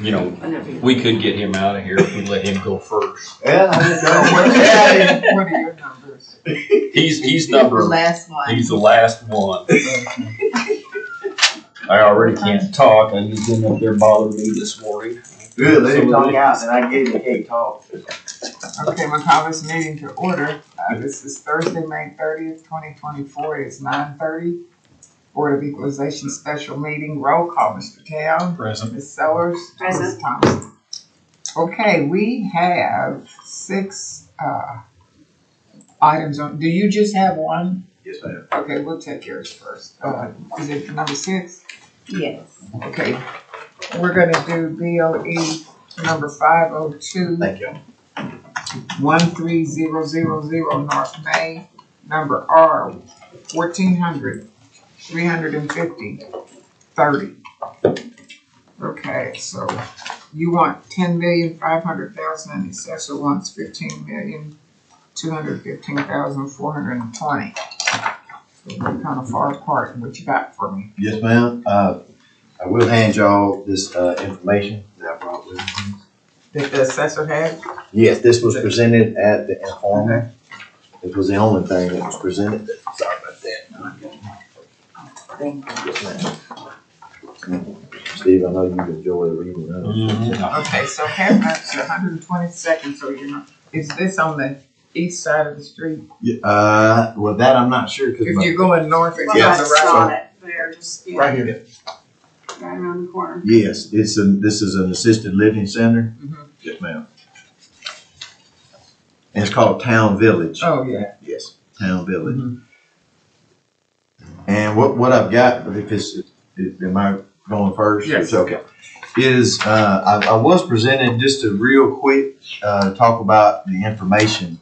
You know, we could get him out of here if we let him go first. Yeah, What are your numbers? He's number. The last one. He's the last one. I already can't talk. I just didn't up there bother me this morning. Good, let him talk out, and I gave him a cake talk. Okay, my conference meeting to order. This is Thursday, May 30th, 2024. It's 9:30. Board of Equalization Special Meeting. Roll call, Mr. Town. Present. Ms. Sellers. Present. Ms. Thompson. Okay, we have 6 items on. Do you just have one? Yes, ma'am. Okay, we'll take yours first. Is it number 6? Yes. Okay, we're gonna do BOE number 502. Thank you. 13000 North May, number R 1400 350 30. Okay, so you want 10,500,000 and the assessor wants 15,215,420. So we're kind of far apart. What you got for me? Yes, ma'am. I will hand y'all this information that I brought with me. That the assessor had? Yes, this was presented at the informal. It was the only thing that was presented. Sorry about that. Thank you. Yes, ma'am. Steve, I know you enjoy reading those. Okay, so Hamlet's 122nd, so you're not, is this on the east side of the street? Well, that I'm not sure. If you're going north, it's Yes. on the Well, I right. saw it there, just, yeah, Right here. right around the corner. Yes, this is an assisted living center. Mhm. Yes, ma'am. And it's called Town Village. Oh, yeah. Yes, Town Village. Mhm. And what I've got, if am I going first? Yes. Okay. Is I was presented just to real quick talk about the information.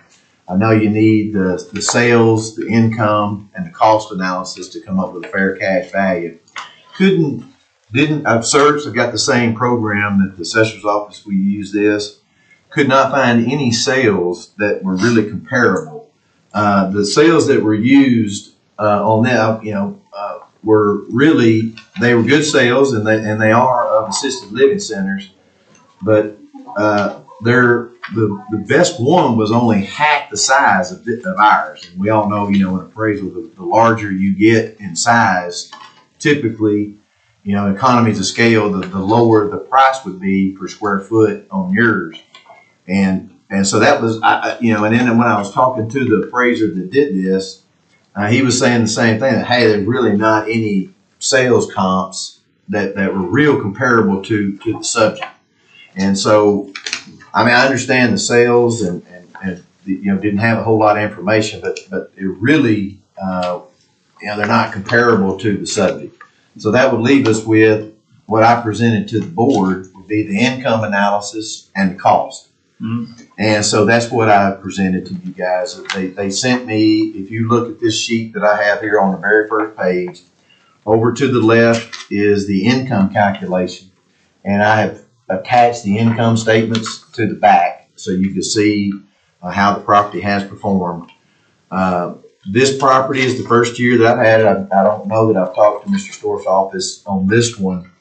I know you need the sales, the income, and the cost analysis to come up with a fair cash value. I've searched, I've got the same program that the assessor's office, we use this. Could not find any sales that were really comparable. The sales that were used on that, were really, they were good sales, and they are of assisted living centers, but the best one was only half the size of ours. And we all know, in appraisal, the larger you get in size, typically, economies of scale, the lower the price would be per square foot on yours. And so that was, and then when I was talking to the appraiser that did this, he was saying the same thing, that, hey, there's really not any sales comps that were real comparable to the subject. And so, I understand the sales and didn't have a whole lot of information, but it really, they're not comparable to the subject. So that would leave us with what I presented to the board would be the income analysis and the cost. Mm-hmm. And so that's what I presented to you guys. They sent me, if you look at this sheet that I have here on the very first page, over to the left is the income calculation. And I have attached the income statements to the back so you can see how the property has performed. This property is the first year that I've had it. I don't know that I've talked to Mr. Storff's office on this one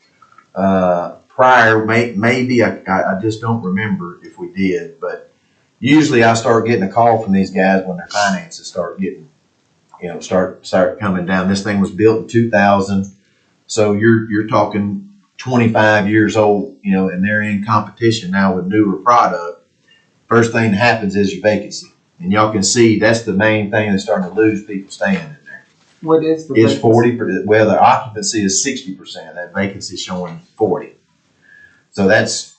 prior. Maybe I just don't remember if we did, but usually I start getting a call from these guys when their finances start getting, start coming down. This thing was built in 2000, so you're talking 25 years old, and they're in competition now with newer product. First thing that happens is your vacancy. And y'all can see that's the main thing that's starting to lose people staying in there. What is the It's vacancy? 40%. Well, the occupancy is 60%. That vacancy is showing 40. So that's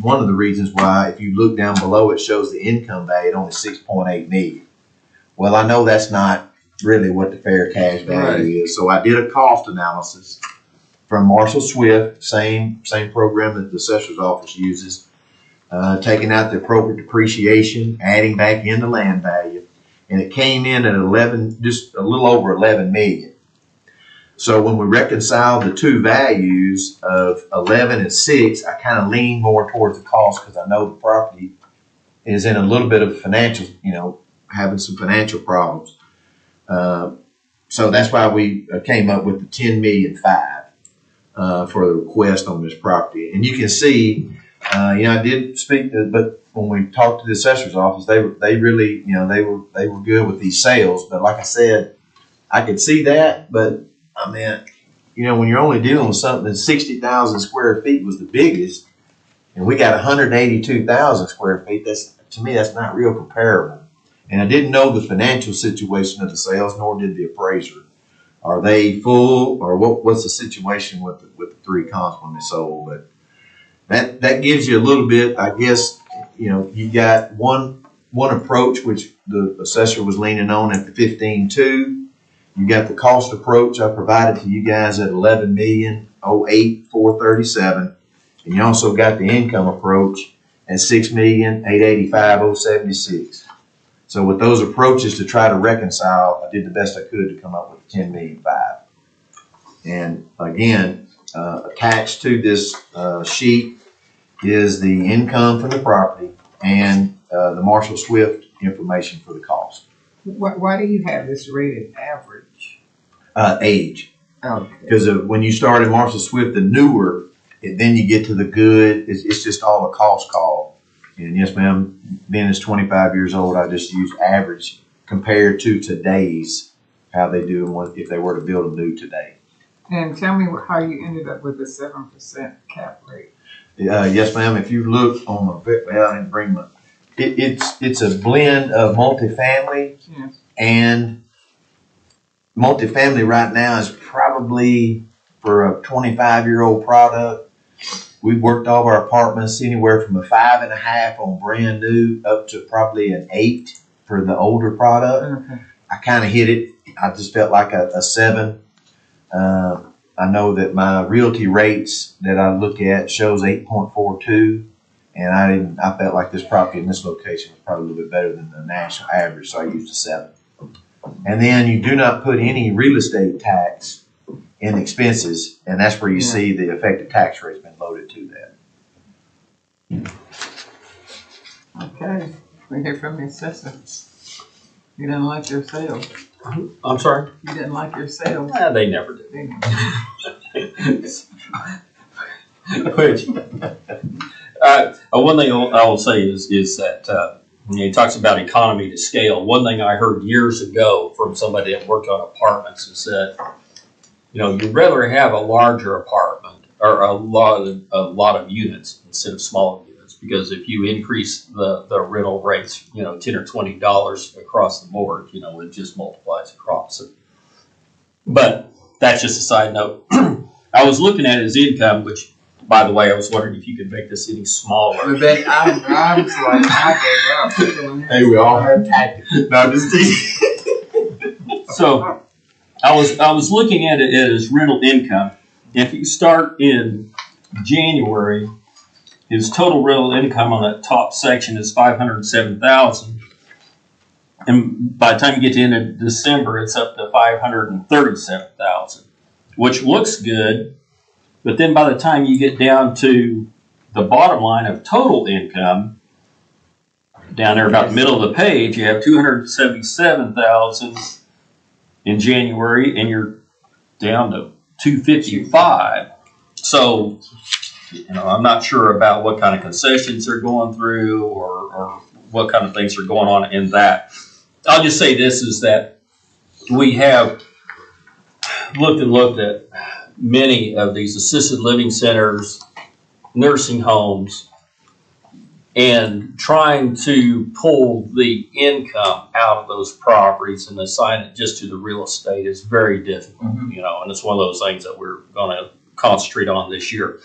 one of the reasons why, if you look down below, it shows the income value at only 6.8 million. Well, I know that's not really what the fair cash value is. So I did a cost analysis from Marshall Swift, same program that the assessor's office uses. Taking out the appropriate depreciation, adding back in the land value, and it came in at just a little over 11 million. So when we reconcile the two values of 11 and 6, I kind of lean more towards the cost because I know the property is in a little bit of financial, having some financial problems. So that's why we came up with the 10,500,000. for the request on this property. And you can see, I did speak to, but when we talked to the assessor's office, they really, they were good with these sales. But like I said, I could see that, but I mean, when you're only dealing with something that's 60,000 square feet was the biggest, and we got 182,000 square feet, to me, that's not real comparable. And I didn't know the financial situation of the sales, nor did the appraiser. Are they full, or what's the situation with the three comps when they sold? But that gives you a little bit, I guess. You got one approach which the assessor was leaning on at the 15.2. You got the cost approach I provided to you guys at 11,008,437, and you also got the income approach at 6,885,076. So with those approaches to try to reconcile, I did the best I could to come up with 10,000,005. And again, attached to this sheet is the income from the property and the Marshall Swift information for the cost. Why do you have this rated average? Age. Okay. Because when you start in Marshall Swift, the newer, then you get to the good. It's just all a cost call. And yes, ma'am, being as 25 years old, I just use average compared to today's, how they do them if they were to build them new today. And tell me how you ended up with the 7% cap rate. Yes, ma'am. If you look on my, well, I didn't bring my, it's a blend of multifamily, Yes. and multifamily right now is probably, for a 25-year-old product, we've worked all of our apartments anywhere from a 5.5 on brand new up to probably an 8 for the older product. Okay. I kind of hit it. I just felt like a 7. I know that my realty rates that I look at shows 8.42, and I felt like this property in this location was probably a little bit better than the national average, so I used a 7. And then you do not put any real estate tax in expenses, and that's where you see the effective tax rate's been loaded to that. Okay. We hear from the assessor. You didn't like your sales. I'm sorry? You didn't like your sales. They never did. They didn't. Which, one thing I will say is that he talks about economy to scale. One thing I heard years ago from somebody that worked on apartments is that, you'd rather have a larger apartment or a lot of units instead of smaller units, because if you increase the rental rates, $10 or $20 across the board, it just multiplies across it. But that's just a side note. I was looking at his income, which, by the way, I was wondering if you could make this any smaller. But then I was like, I gave up. Hey, we all have tactics. No, I'm just teasing. So I was looking at it as rental income. If you start in January, his total rental income on that top section is $507,000, and by the time you get to the end of December, it's up to $537,000, which looks good. But then by the time you get down to the bottom line of total income, down there about the middle of the page, you have $277,000 in January, and you're down to $255,000. So, I'm not sure about what kind of concessions they're going through or what kind of things are going on in that. I'll just say this is that we have looked at many of these assisted living centers, nursing homes, and trying to pull the income out of those properties and assign it just to the real estate is very difficult, and it's one of those things that we're going to concentrate on this year,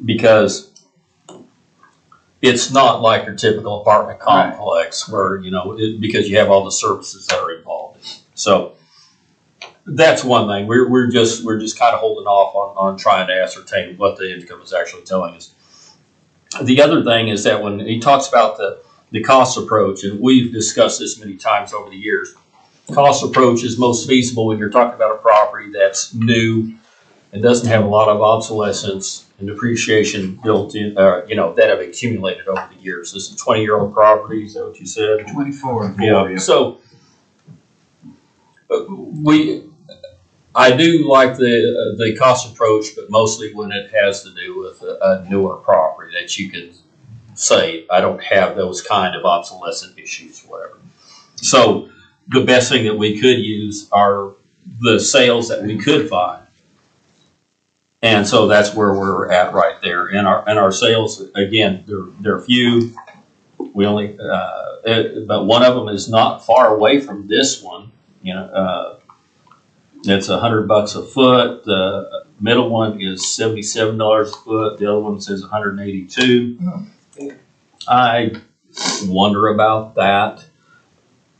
because it's not like your typical apartment complex where, because you have all the services that are involved. So that's one thing. We're just kind of holding off on trying to ascertain what the income is actually telling us. The other thing is that when he talks about the cost approach, and we've discussed this many times over the years, cost approach is most feasible when you're talking about a property that's new and doesn't have a lot of obsolescence and depreciation built in, that have accumulated over the years. This is a 20-year-old property, is that what you said? 24. Yeah. So I do like the cost approach, but mostly when it has to do with a newer property that you can say, I don't have those kind of obsolescent issues, whatever. So the best thing that we could use are the sales that we could find. And so that's where we're at right there. And our sales, again, they're few. We only, but one of them is not far away from this one. You know, it's $100 a foot. The middle one is $77 a foot. The other one says $182. I wonder about that,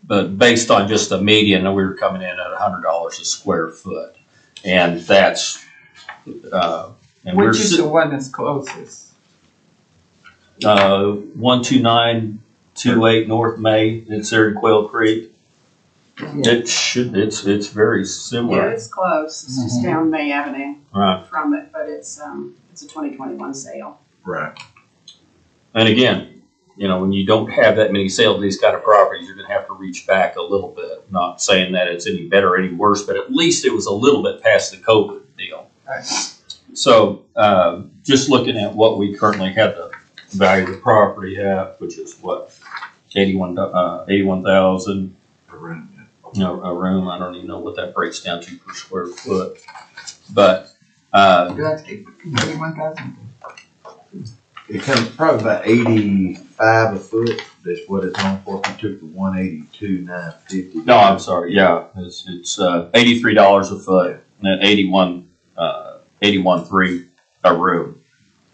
but based on just the median, we were coming in at $100 a square foot, and that's and Which is the one that's closest? 12928 North May. It's there in Quail Creek. Yeah. It's very Yeah, similar. it's close. It's just down May Avenue Right. from it, but it's a 2021 sale. Right. And again, you know, when you don't have that many sales of these kind of properties, you're going to have to reach back a little bit. Not saying that it's any better or any worse, but at least it was a little bit past the COVID deal. Right. So just looking at what we currently have the value of the property at, which is what, 81,000. You know, a room. I don't even know what that breaks down to per square foot, but That's 81,000. It comes probably about 85 a foot. That's what it's on for. If you took the 182,950. no, I'm sorry. Yeah, it's $83 a foot and 81.3 a room,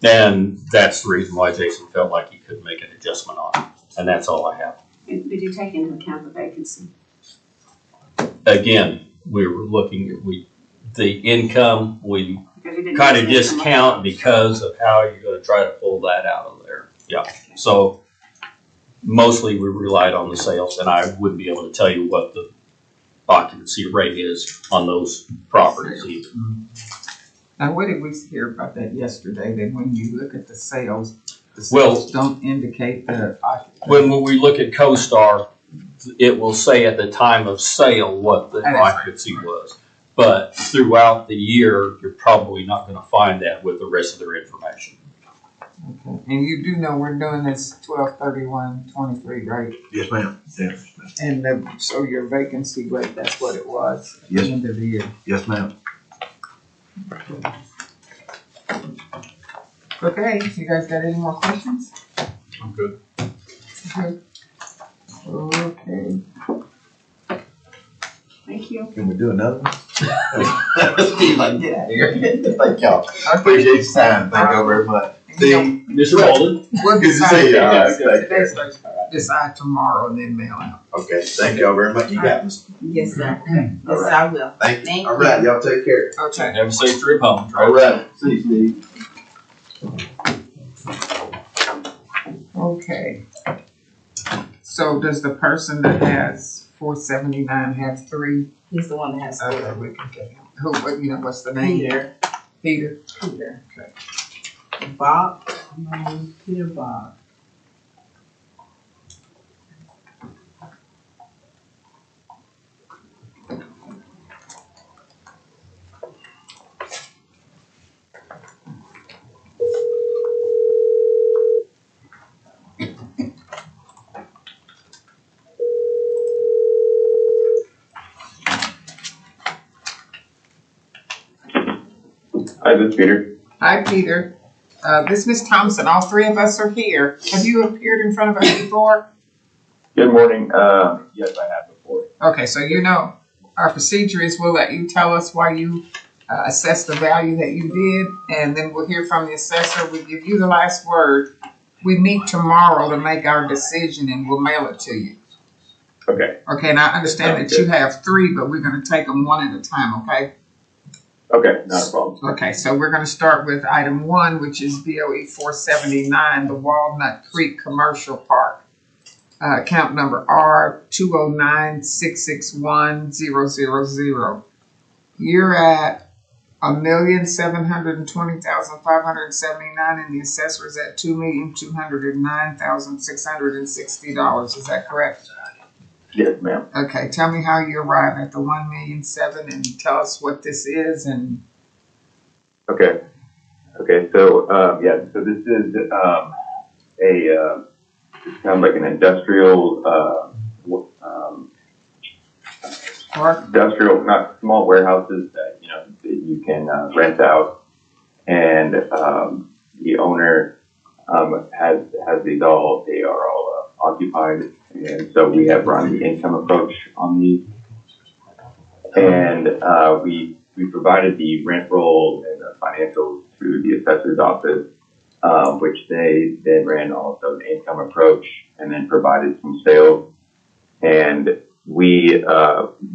and that's the reason why Jason felt like he couldn't make an adjustment on it, and that's all I have. Did you take into account the vacancy? Again, we were looking at the income. We Because you didn't kind of use the income discount up because of how you're going to try to pull that out of there. Yeah. So mostly we relied on the sales, and I wouldn't be able to tell you what the occupancy rate is on those properties either. Now, what did we hear about that yesterday? That when you look at the sales Well- don't indicate the occupancy. When we look at CoStar, it will say at the time of sale what the occupancy was. But throughout the year, you're probably not going to find that with the rest of their information. Okay. And you do know we're doing this 12/31/23, right? Yes, ma'am. Yes, ma'am. And so your vacancy rate, that's what it was at Yes. the end of the year. Yes, ma'am. Okay, you guys got any more questions? I'm good. Okay. Okay. Thank you. Can we do another one? Steve, like, get out of here. Thank y'all. I appreciate your time. Thank you very much. Steve, Mr. Bolden? we'll Good to see you. All right, thank you. Today's decide tomorrow and then mail out. Okay, thank y'all very much. You got this. Yes, sir. All Yes, right. I will. Thank you. Thank All right, y'all take care. Okay. Have a safe trip home. All right. See you, Steve. Okay. So does the person that has 479 have three? He's the one that has Okay, we can get him. Who, what, you know, what's the name? Peter. Peter. Peter. Okay. Bob. Peter Bob. Hi, this is Peter. Hi, Peter. This is Miss Thompson. All three of us are here. Have you appeared in front of us before? Good morning. Yes, I have before. Okay, so you know our procedure is we'll let you tell us why you assess the value that you did, and then we'll hear from the assessor. We give you the last word. We meet tomorrow to make our decision, and we'll mail it to you. Okay. Okay, and I understand that you have three, but we're going to take them one at a time, okay? Okay, not a problem. Okay, so we're going to start with item 1, which is BOE 479, the Walnut Creek Commercial Park. Account number R209661000. You're at $1,720,579, and the assessor is at $2,209,660. Is that correct? Yes, ma'am. Okay, tell me how you arrived at the 1,000,007 and tell us what this is and. Okay. Okay. So, so this is, it's kind of like an industrial, not small warehouses that, that you can, rent out. And, the owner, has these all, they are all occupied. And so we have run the income approach on these. And, we provided the rent roll and the financials to the assessor's office, which they then ran also the income approach and then provided some sales. And we,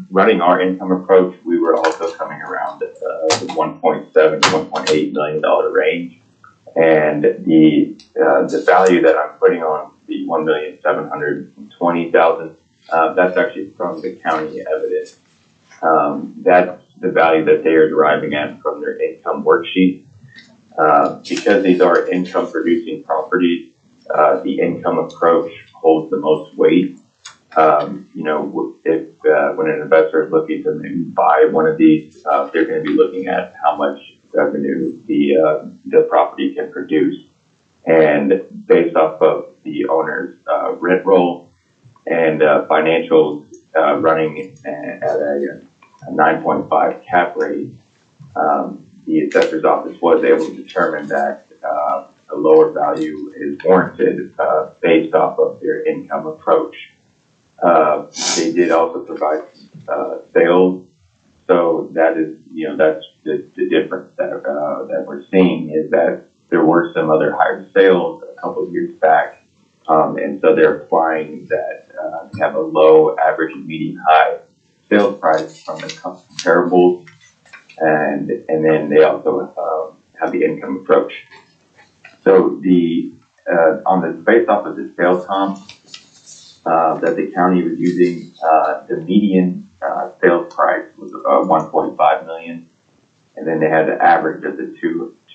running our income approach, we were also coming around the $1.7 to $1.8 million range. And the value that I'm putting on the $1,720,000, that's actually from the county evidence. That's the value that they are deriving at from their income worksheet. Because these are income producing properties, the income approach holds the most weight. If when an investor is looking to maybe buy one of these, they're going to be looking at how much revenue the property can produce, and based off of the owner's rent roll and financials running at a 9.5 cap rate, the assessor's office was able to determine that a lower value is warranted based off of their income approach. They did also provide sales, so that is, that's the difference that we're seeing is that there were some other higher sales a couple of years back, and so they're applying that they have a low, average, and median high sales price from the comparables, and then they also have the income approach. So the based off of the sales comp that the county was using, the median sales price was $1.5 million, and then they had the average of the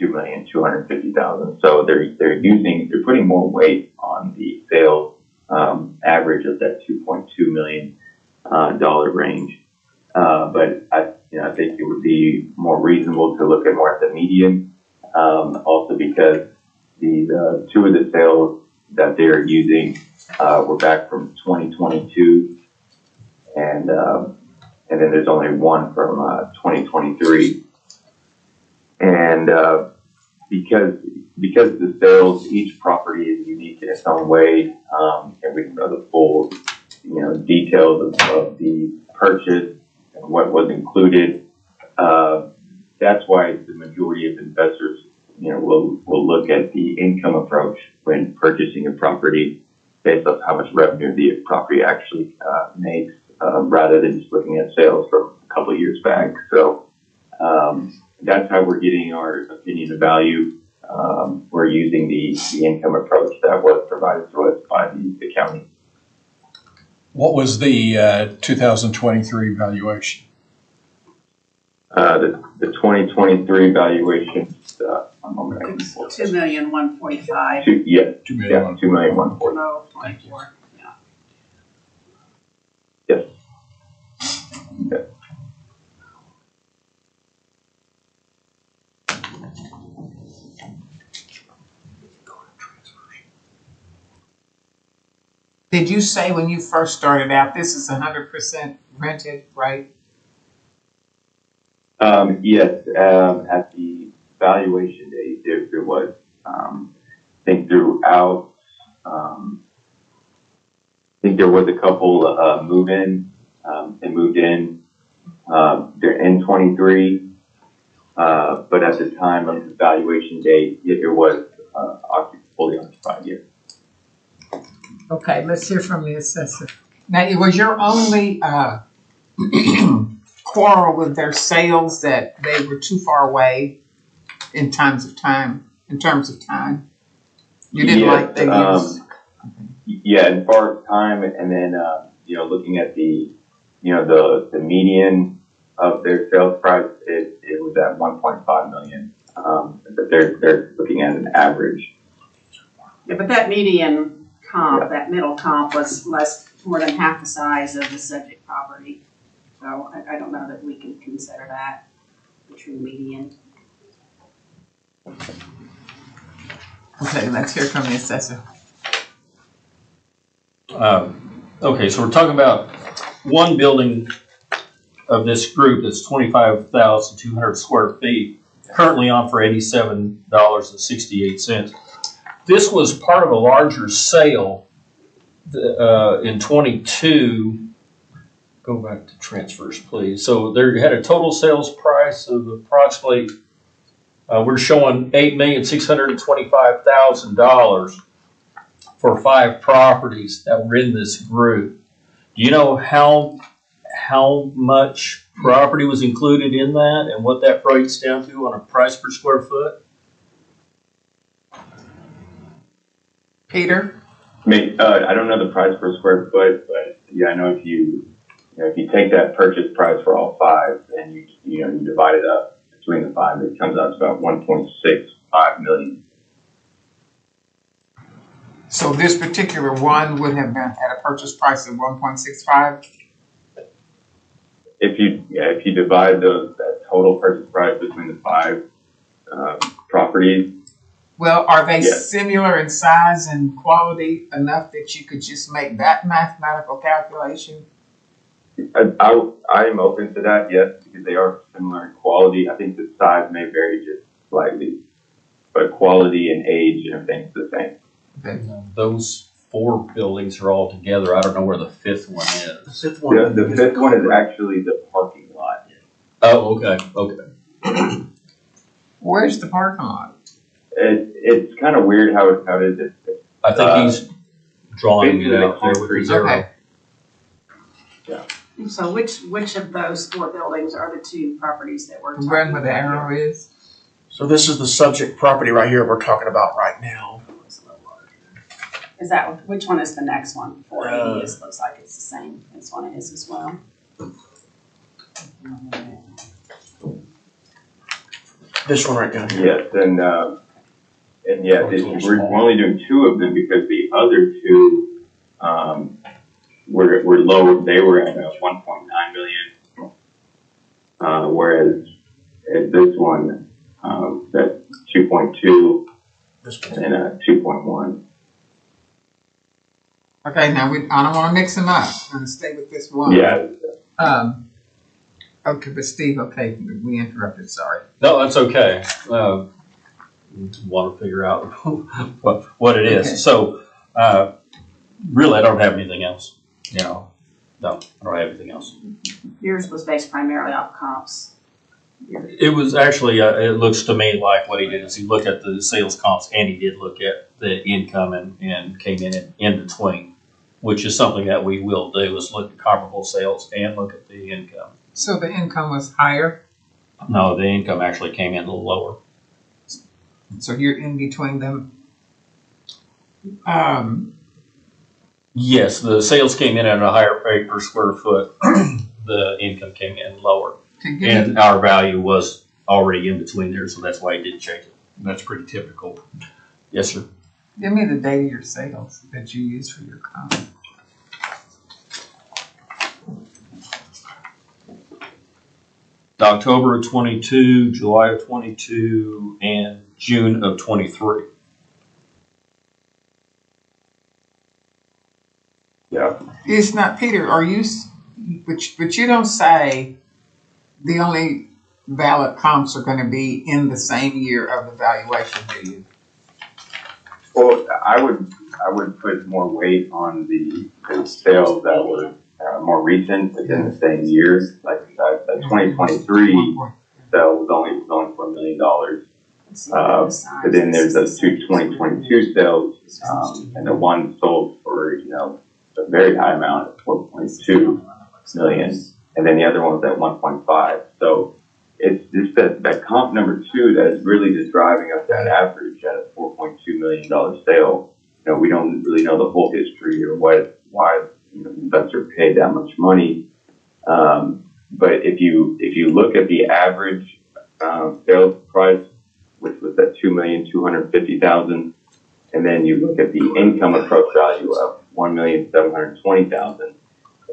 $2,250,000. So they're putting more weight on the sales average of that $2.2 million dollar range. But I think it would be more reasonable to look at more at the median, also because the two of the sales that they're using were back from 2022, and then there's only one from 2023. And because the sales, each property is unique in its own way, and we can know the full details of the purchase and what was included. That's why the majority of investors will look at the income approach when purchasing a property based on how much revenue the property actually makes, rather than just looking at sales from a couple of years back. So that's how we're getting our opinion of value. We're using the income approach that was provided to us by the county. What was the 2023 valuation? The 2023 valuation, one moment, I can pull it. 2,145,000. Yes, $2 million. 2,140,000. No, 24. Yeah. Yes. Okay. Did you say when you first started out, this is 100% rented, right? Yes, at the valuation date, there was, I think throughout, I think there was a couple move-in, and moved in, they're in 23, but at the time of the valuation date, it was fully occupied, yes. Okay, let's hear from the assessor. Now, it was your only quarrel with their sales that they were too far away in terms of time. You didn't like the use. Yeah, as far as time, and then looking at the the median of their sales price, it was at 1.5 million. But they're looking at an average. Yeah, but that median comp, that middle comp was less more than half the size of the subject property. So I don't know that we can consider that the true median. Okay, let's hear from the assessor. Okay, so we're talking about one building of this group that's 25,200 square feet, currently on for $87.68. This was part of a larger sale in 22. Go back to transfers, please. So there had a total sales price of approximately, we're showing $8,625,000 for 5 properties that were in this group. Do you know how much property was included in that and what that breaks down to on a price per square foot? Peter? I don't know the price per square foot, but yeah, I know if you take that purchase price for all 5 and you divide it up between the 5, it comes out to about 1.65 million. So this particular one would have been at a purchase price of 1.65? If you divide that total purchase price between the 5 properties. Well, are they Yes. similar in size and quality enough that you could just make that mathematical calculation? I am open to that, yes, because they are similar in quality. I think the size may vary just slightly, but quality and age and everything's the same. Those 4 buildings are all together. I don't know where the 5th one is. The 5th one is actually the parking lot. Oh, okay. Where's the parking lot? It's kind of weird how it is. I think he's drawing it out there with his arrow. Okay. So which of those 4 buildings are the 2 properties that we're talking Where the about arrow here? is? So this is the subject property right here we're talking about right now. Is that, which one is the next one? 480 looks like it's the same. This one is as well. This one right down here. Yes, and yeah, we're only doing 2 of them because the other 2 were low. They were at 1.9 million, whereas at this one that's 2.2 This and 2.1. Okay, now I don't want to mix them up. I'm going to stay with this one. Yeah. Okay, but Steve, okay, we interrupted, sorry. No, that's okay. Want to figure out what it is. Okay. So, really, I don't have anything else. No, I don't have anything else. Yours was based primarily off comps. It was actually, it looks to me like what he did is he looked at the sales comps and he did look at the income and came in between, which is something that we will do, is look at comparable sales and look at the income. So the income was higher, No, the income actually came in a little lower. so you're in between them. Yes, the sales came in at a higher rate per square foot. The income came in lower. And our value was already in between there, so that's why it didn't change it. That's pretty typical. Yes, sir. Give me the date of your sales that you use for your comp. October of 22, July of 22, and June of 23. Yeah. It's not, Peter, are you, but you don't say the only valid comps are going to be in the same year of the valuation, do you? Well, I would put more weight on the sales that were more recent within the same year. Like the 2023 sale was only $4 million. But then there's those 2 2022 sales, and the one sold for a very high amount of 4.2 million, and then the other one was at 1.5. So it's just that comp number 2 that is really just driving up that average at a $4.2 million sale. We don't really know the whole history or why the investor paid that much money. But if you look at the average sales price, which was at $2,250,000, and then you look at the income approach value of 1,720,000.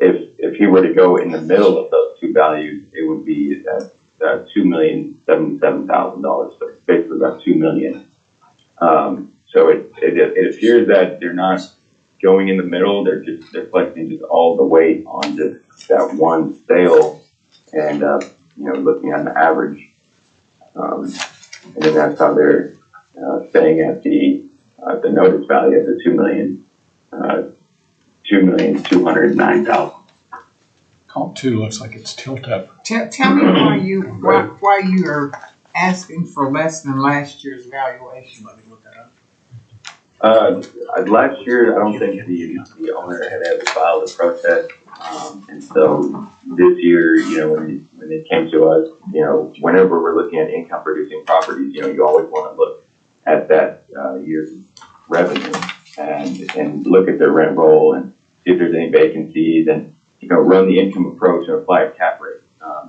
If he were to go in the middle of those two values, it would be at $2,077,000. So it's basically about $2 million. So it appears that they're not going in the middle. They're collecting just all the weight on just that one sale, and looking at an average. And then that's how they're staying at the notice value of the $2,209,000. Comp two looks like it's tilt up. Tell me why you are asking for less than last year's valuation. Let me look that up. Last year, I don't think the owner had ever filed a protest. And so this year, when it came to us, whenever we're looking at income producing properties, you always want to look at that year's revenue and look at their rent roll and see if there's any vacancies and, run the income approach and apply a cap rate.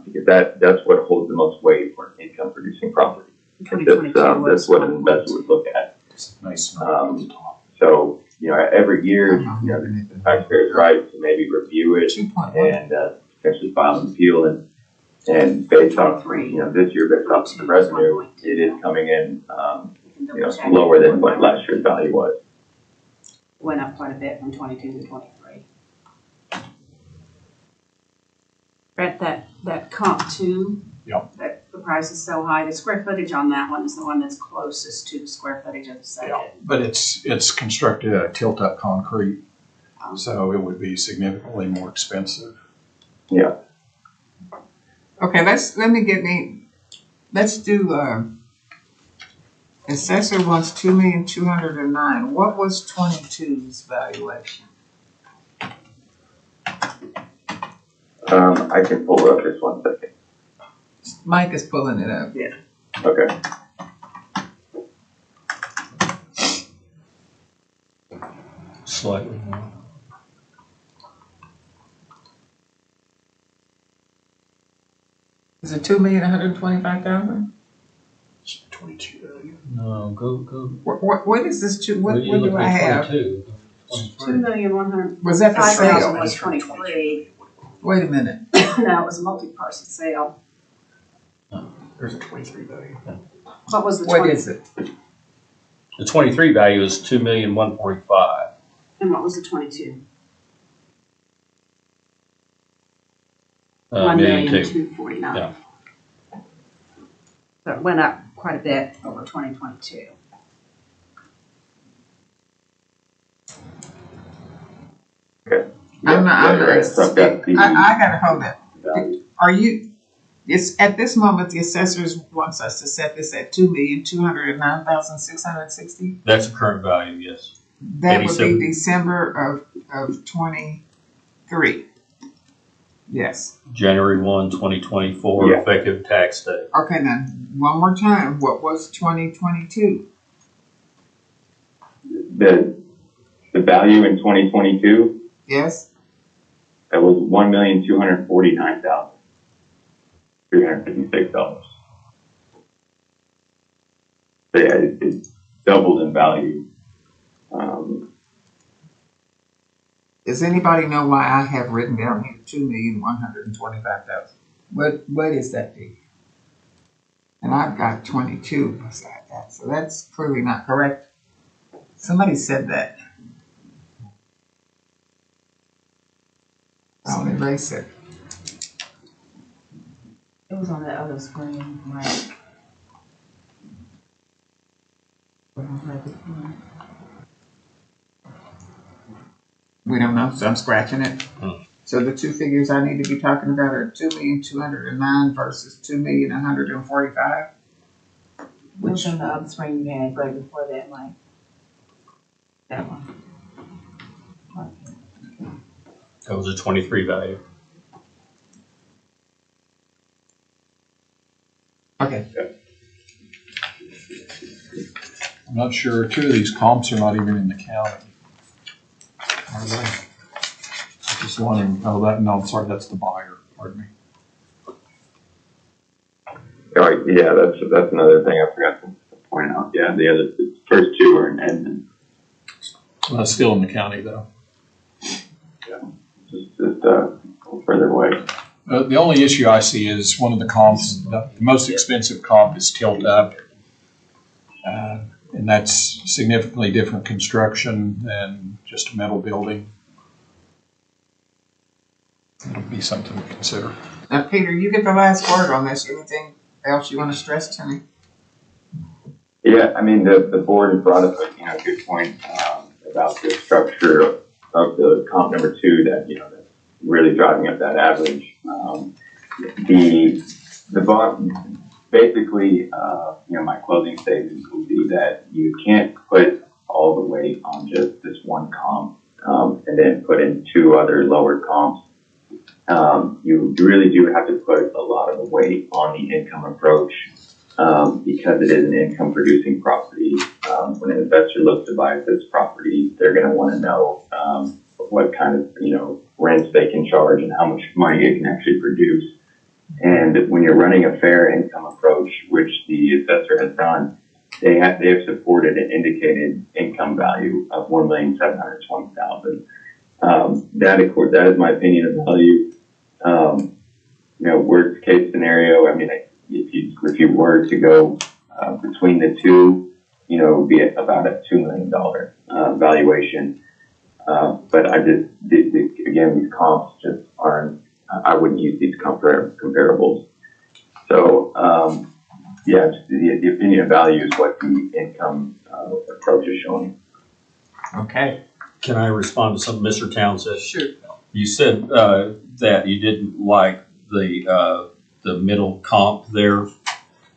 Because that's what holds the most weight for an income producing property. That's what an investor would look at. Nice. So, every year, the taxpayer's right to maybe review it and potentially file an appeal. And based off, this year, based off the revenue, it is coming in, lower than what last year's value was. Went up quite a bit from 22 to 23. Brett, that comp two. Yep. The price is so high. The square footage on that one is the one that's closest to the square footage of the second. Yeah, but it's constructed out of tilt up concrete, so it would be significantly more expensive. Yeah. Okay, let's do assessor wants 2,209,000. What was 22's valuation? I can pull it up just 1 second. Mike is pulling it up. Yeah. Okay. Slightly more. Is it 2,125,000? 22. No, go. What is this? What you look do I at have? 22. 2,105,000 Was that the sale? was 23. Wait a minute. No, it was a multi-parcel sale. There's a 23 value. What was the What 20? is it? The 23 value is 2,145,000. And what was the 22? Million two. 1,249,000. Yeah. So it went up quite a bit over 2022. Okay. I'm not. Right. So I've got the I gotta hold it. value. Are you? It's at this moment the assessors wants us to set this at 2,209,660. That's the current value, yes. That would be 87. December of 23. Yes. January 1, 2024, Yeah. effective tax day. Okay, now one more time. What was 2022? The value in 2022, Yes. that was $1,249,356. So yeah, it doubled in value. Does anybody know why I have written down here 2,125,000? What is that figure? And I've got 22 beside that, so that's clearly not correct. Somebody said that. I'll erase it. It was on that other screen, right? We don't know, so I'm scratching it. So the two figures I need to be talking about are 2,209,000 versus 2,145,000. Which on the other screen you had right before that, Mike? That one. That was a 23 value. Okay. I'm not sure. Two of these comps are not even in the county. Are they? Just one in, no, I'm sorry, that's the buyer, pardon me. Oh, yeah, that's another thing I forgot to point out. Yeah, the first two are in Edmond. Well, that's still in the county though. just go further away. The only issue I see is one of the comps, the most expensive comp is Tilt Up. And that's significantly different construction than just a metal building. It'll be something to consider. Now, Peter, you get the last word on this. Anything else you want to stress to me? Yeah, I mean, the board has brought up a good point about the structure of the comp number 2 that, that's really driving up that average. The bond, basically, my closing statement will be that you can't put all the weight on just this one comp and then put in 2 other lower comps. You really do have to put a lot of the weight on the income approach because it is an income producing property. When an investor looks to buy this property, they're going to want to know what kind of rents they can charge and how much money it can actually produce. And when you're running a fair income approach, which the assessor has done, they have supported an indicated income value of $1,720,000. That is my opinion of value. Worst case scenario, I mean, if you were to go between the two, it would be about a $2 million valuation. But again, these comps just aren't. I wouldn't use these comparables. So, just the opinion of value is what the income approach is showing. Okay. Can I respond to something Mr. Town said? Sure. You said that you didn't like the middle comp there.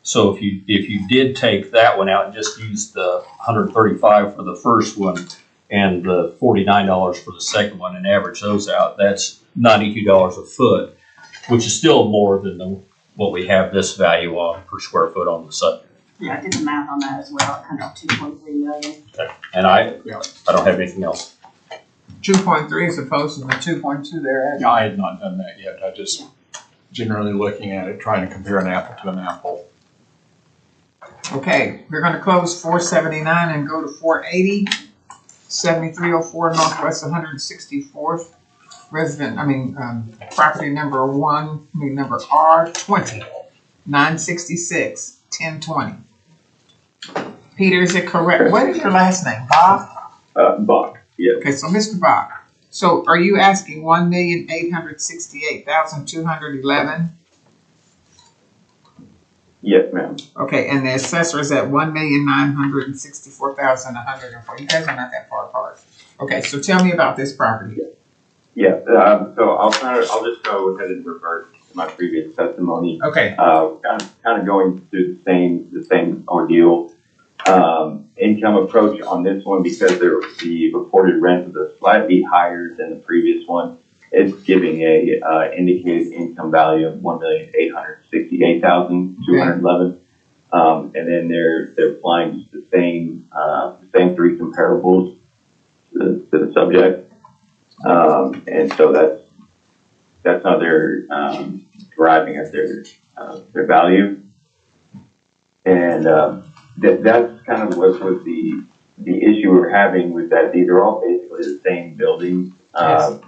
So if you did take that one out and just use the $135 for the first one and the $49 for the second one and average those out, that's $92 a foot, which is still more than what we have this value on per square foot on the subject. Yeah, I did the math on that as well. It comes out 2.3 million. Okay. And I don't have anything else. 2.3 as opposed to the 2.2 there. Yeah, I had not done that yet. I just generally looking at it, trying to compare an apple to an apple. Okay, we're going to close 479 and go to 480, 7304 Northwest 164th property number R20, 966, 1020. Peter, is it correct? What is your last name? Bob? Bach, yes. Okay, so Mr. Bach, so are you asking 1,868,211? Yes, ma'am. Okay, and the assessor is at 1,964,104. You guys are not that far apart. Okay, so tell me about this property. Yeah, so I'll just go ahead and revert to my previous testimony. Okay. Kind of going through the same ordeal. Income approach on this one, because the reported rent was slightly higher than the previous one. It's giving a indicated income value of $1,868,211, and then they're applying just the same 3 comparables to the subject, and so that's how they're deriving at their value, and that's kind of what was the issue we're having with that. These are all basically the same buildings,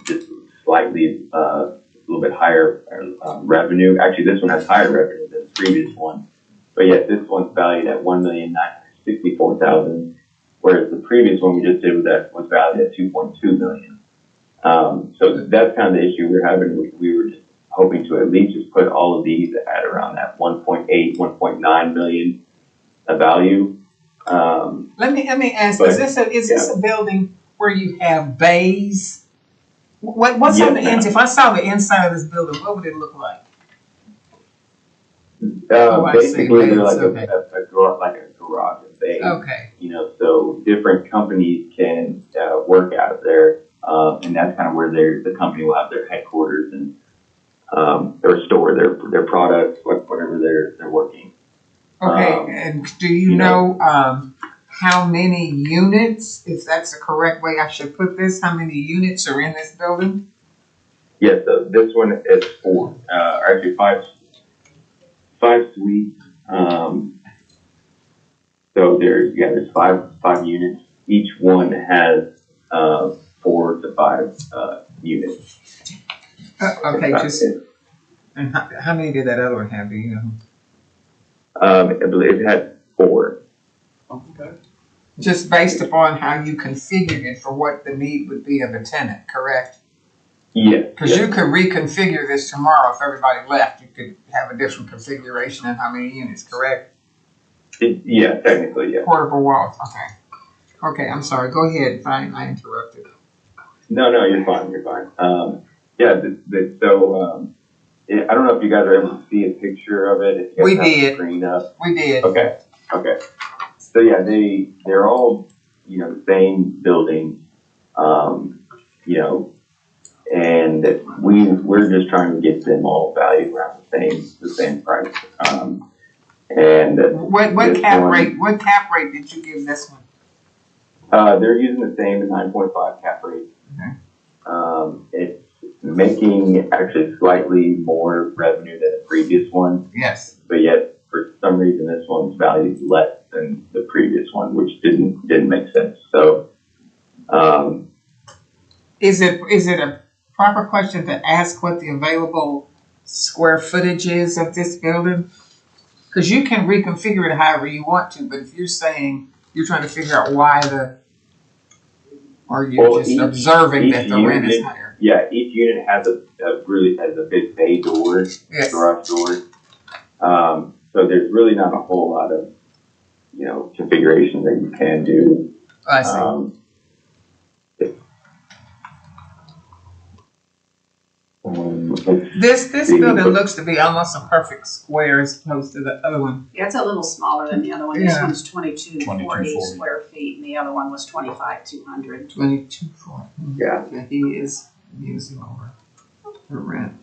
just slightly a little bit higher revenue. Actually, this one has higher revenue than the previous one, but yet this one's valued at $1,964,000, whereas the previous one we just did was valued at $2.2 million. So that's kind of the issue we're having. We were just hoping to at least just put all of these at around that 1.8, 1.9 million value. Let me ask: is this a building where you have bays? What's on the inside? If I saw the inside of this building, what would it look like? Basically, they're like a garage, a bay. Okay. So different companies can work out of there, and that's kind of where the company will have their headquarters and or store their products, whatever they're working. Okay, and do you know how many units, if that's the correct way I should put this, how many units are in this building? Yes, this one is 4, actually 5 suites. So there's 5 units. Each one has 4 to 5 units. Okay, That's just, it. and how many did that other one have, do you know? I believe it had 4. Just based upon how you configured it for what the need would be of a tenant, correct? Yes. Because you could reconfigure this tomorrow if everybody left. You could have a different configuration and how many units, correct? Yeah, technically, yeah. Portable walls, okay. Okay, I'm sorry, go ahead, fine, I interrupted. No, you're fine, you're fine. Yeah, I don't know if you guys are able to see a picture of it. If you We guys have the did. screen up. We did. Okay. So yeah, they're all, the same building, and we're just trying to get them all valued around the same price. And What this cap one- rate, what cap rate did you give this one? they're using the same 9.5 cap rate. Okay. It's making actually slightly more revenue than the previous one, Yes. but yet for some reason this one's valued less than the previous one, which didn't make sense. So, Is it a proper question to ask what the available square footage is of this building? Because you can reconfigure it however you want to, but if you're saying you're trying to figure out why or you're Well, just observing that the rent is unit- higher. yeah, each unit has a big bay door, Yes. garage door. So there's really not a whole lot of, configuration that you can do. I see. This building looks to be almost a perfect square as opposed to the other one. Yeah, it's a little smaller than the other one. This Yeah. one's 2240 2240. square feet, and the other one was 25,200. 22.4. Yeah. He is using over for rent.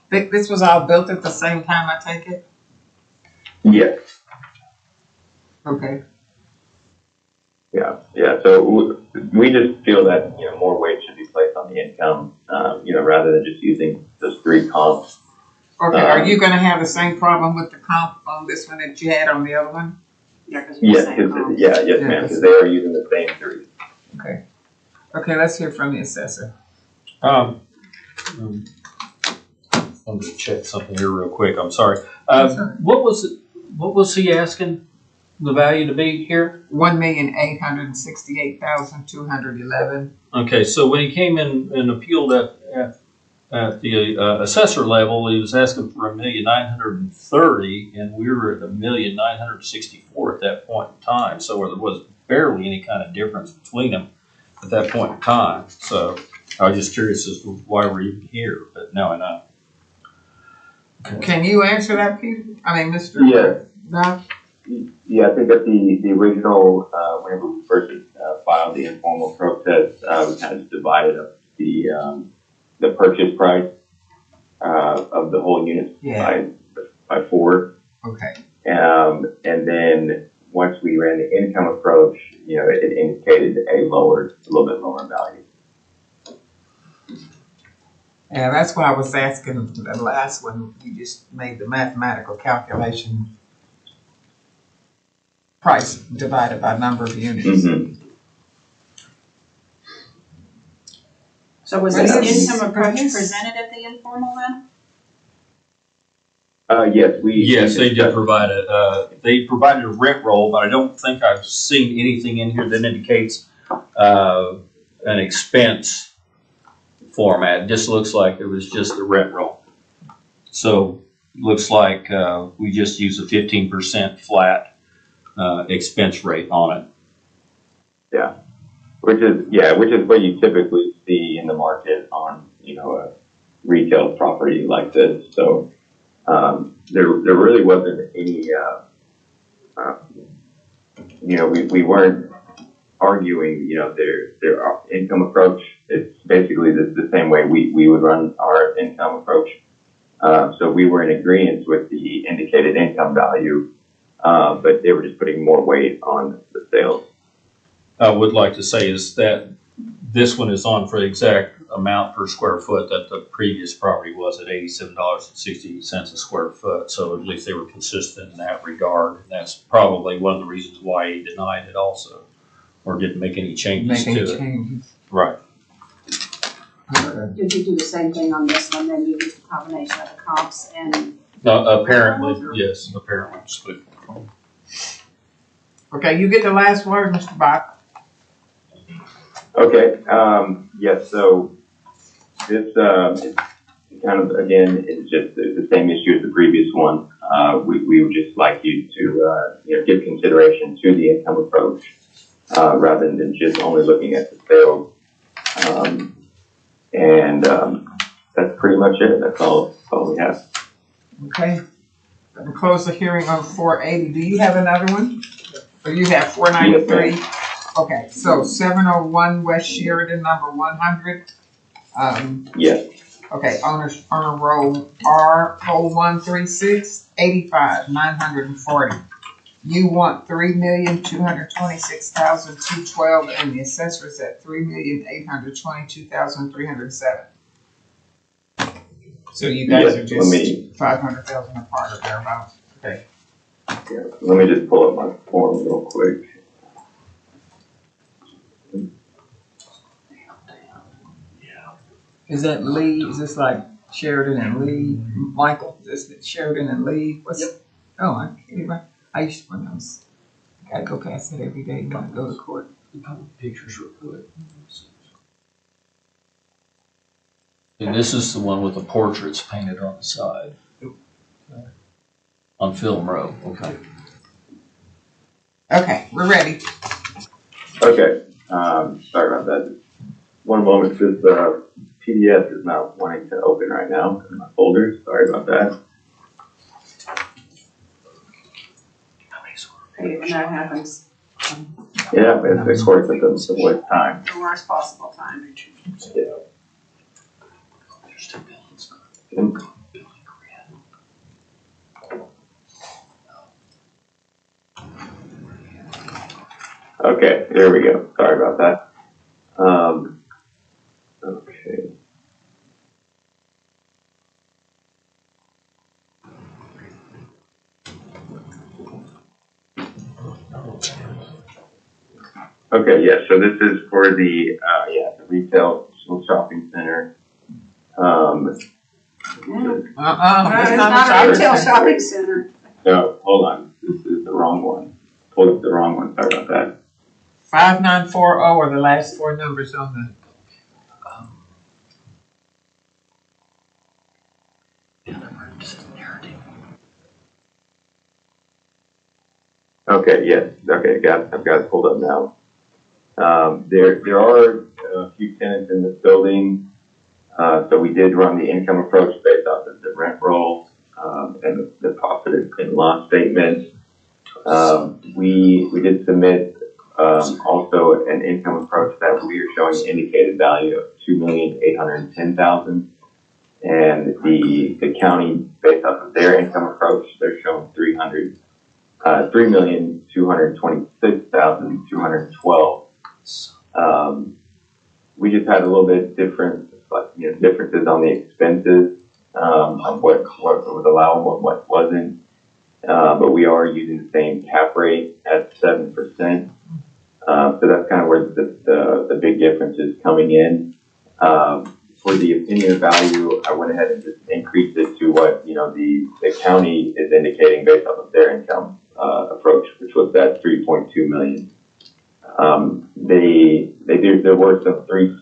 This was all built at the same time, I take it? Yes. Okay. Yeah. So we just feel that more weight should be placed on the income, rather than just using those 3 comps. Okay, are you gonna have the same problem with the comp on this one that you had on the other one? Yeah, because you're Yes, saying comps. yes, Yeah. ma'am, because they are using the same 3. Okay. Okay, let's hear from the assessor. I'm gonna check something here real quick, I'm sorry. That's all right. What was he asking the value to be here? 1,868,211. Okay, so when he came in and appealed at the assessor level, he was asking for $1,930,000, and we were at $1,964,000 at that point in time. So there was barely any kind of difference between them at that point in time. So I was just curious as to why we're even here, but now I know. Can you answer that, Peter? I mean, Mr. Yeah. No? Yeah, I think that the original, whenever we first filed the informal protest, we kind of divided up the purchase price of the whole unit by 4. Okay. And then once we ran the income approach, it indicated a little bit lower value. Yeah, that's why I was asking the last one. You just made the mathematical calculation. Price divided by number of units. Mm-hmm. So was But this his- income approach but his- presented at the informal then? Yes, Yes, they did discussed- provide they provided a rent roll, but I don't think I've seen anything in here that indicates an expense format. It just looks like it was just the rent roll. So looks like we just use a 15% flat expense rate on it. which is what you typically see in the market on a retail property like this. So there really wasn't any we weren't arguing their income approach. It's basically the same way we would run our income approach. So we were in agreement with the indicated income value, but they were just putting more weight on the sales. I would like to say is that this one is on for the exact amount per square foot that the previous property was at $87.68 a square foot. So at least they were consistent in that regard. And that's probably one of the reasons why he denied it also, or didn't make any changes Make any to it. changes. Right. Did you do the same thing on this one, then you used a combination of the comps and? No, apparently, yes, apparently. Okay, you get the last word, Mr. Bach. Okay, yes, so this, is kind of, again, it's just the same issue as the previous one. We would just like you to, give consideration to the income approach, rather than just only looking at the sales. That's pretty much it. That's all we have. Okay. We'll close the hearing on 480. Do you have another one? Or you have 493? Yes, Okay, so 701 West Sheridan, number 100. Yes. Okay, honor roll R0136 85 940. You want 3,226,212, and the assessor's at 3,822,307. So you guys are just 500,000 apart or thereabouts. Okay. Yeah, let me just pull up my form real quick. Is that Lee? Is this like Sheridan and Lee? Michael? Is this Sheridan and Lee? What's? Yep. Oh, I used to when I was. I go past it every day when I go to court. Pictures real quick. And this is the one with the portraits painted on the side. Okay. On Film Row. Okay. Okay, we're ready. Okay, sorry about that. One moment, this PDF is not wanting to open right now in my folder. Sorry about that. Hey, when that happens, Yeah, it's of course at the worst time. the worst possible time. Yeah. Okay, there we go. Sorry about that. Okay. Okay, yeah, so this is for the retail shopping center. It's It's not a retail shopping center. No, hold on, this is the wrong one. Pulled up the wrong one, sorry about that. 5940 are the last four numbers on the. Okay, yes, okay, I've got it pulled up now. There are a few tenants in this building, so we did run the income approach based off of the rent roll, and the profit and loss statement. We did submit, also an income approach that we are showing an indicated value of $2,810,000. And the county, based off of their income approach, they're showing $3,226,212. We just had a little bit different, differences on the expenses, on what was allowable and what wasn't. But we are using the same cap rate at 7%. So that's kind of where the big difference is coming in. For the opinion value, I went ahead and just increased it to what, the county is indicating based off of their income, approach, which was that 3.2 million. There were some three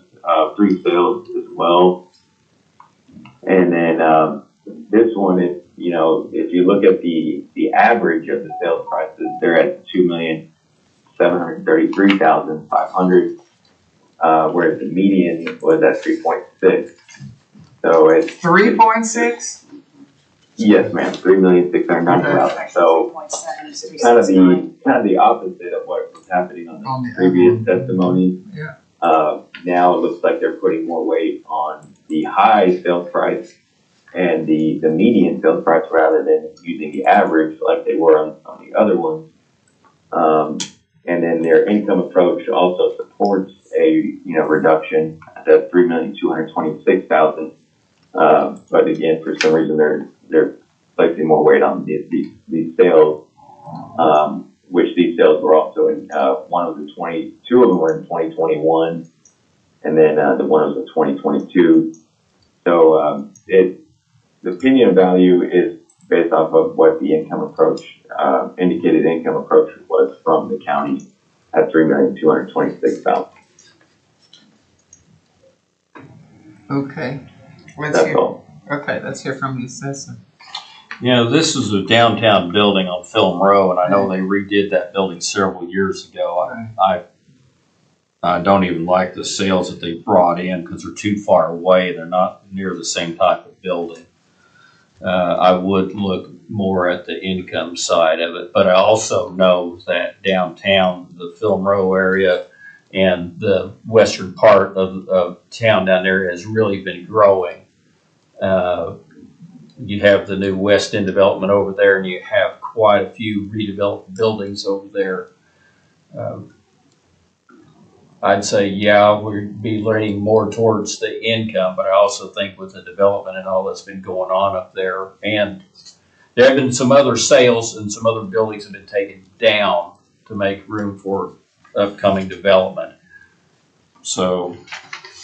sales as well. And then, this one is, if you look at the average of the sales prices, they're at 2,733,500. Whereas the median was at 3.6. So it's 3.6? Yes, ma'am, 3,690,000. So kind of the opposite of what was happening on the previous testimony. Yeah. Now it looks like they're putting more weight on the high sales price and the median sales price rather than using the average like they were on the other ones. And then their income approach also supports a reduction at 3,226,000. But again, for some reason they're placing more weight on these sales, which these sales were also in two of them were in 2021, and then the one was in 2022. So the opinion value is based off of what the income approach, indicated income approach was from the county at $3,226,000. Okay. That's all. Okay, let's hear from the assessor. You know, this is a downtown building on Film Row, and I know they redid that building several years ago. I don't even like the sales that they brought in because they're too far away. They're not near the same type of building. I would look more at the income side of it, but I also know that downtown, the Film Row area and the western part of town down there has really been growing. You have the new West End development over there, and you have quite a few redeveloped buildings over there. I'd say, yeah, we'd be leaning more towards the income, but I also think with the development and all that's been going on up there, and there have been some other sales and some other buildings have been taken down to make room for upcoming development. So,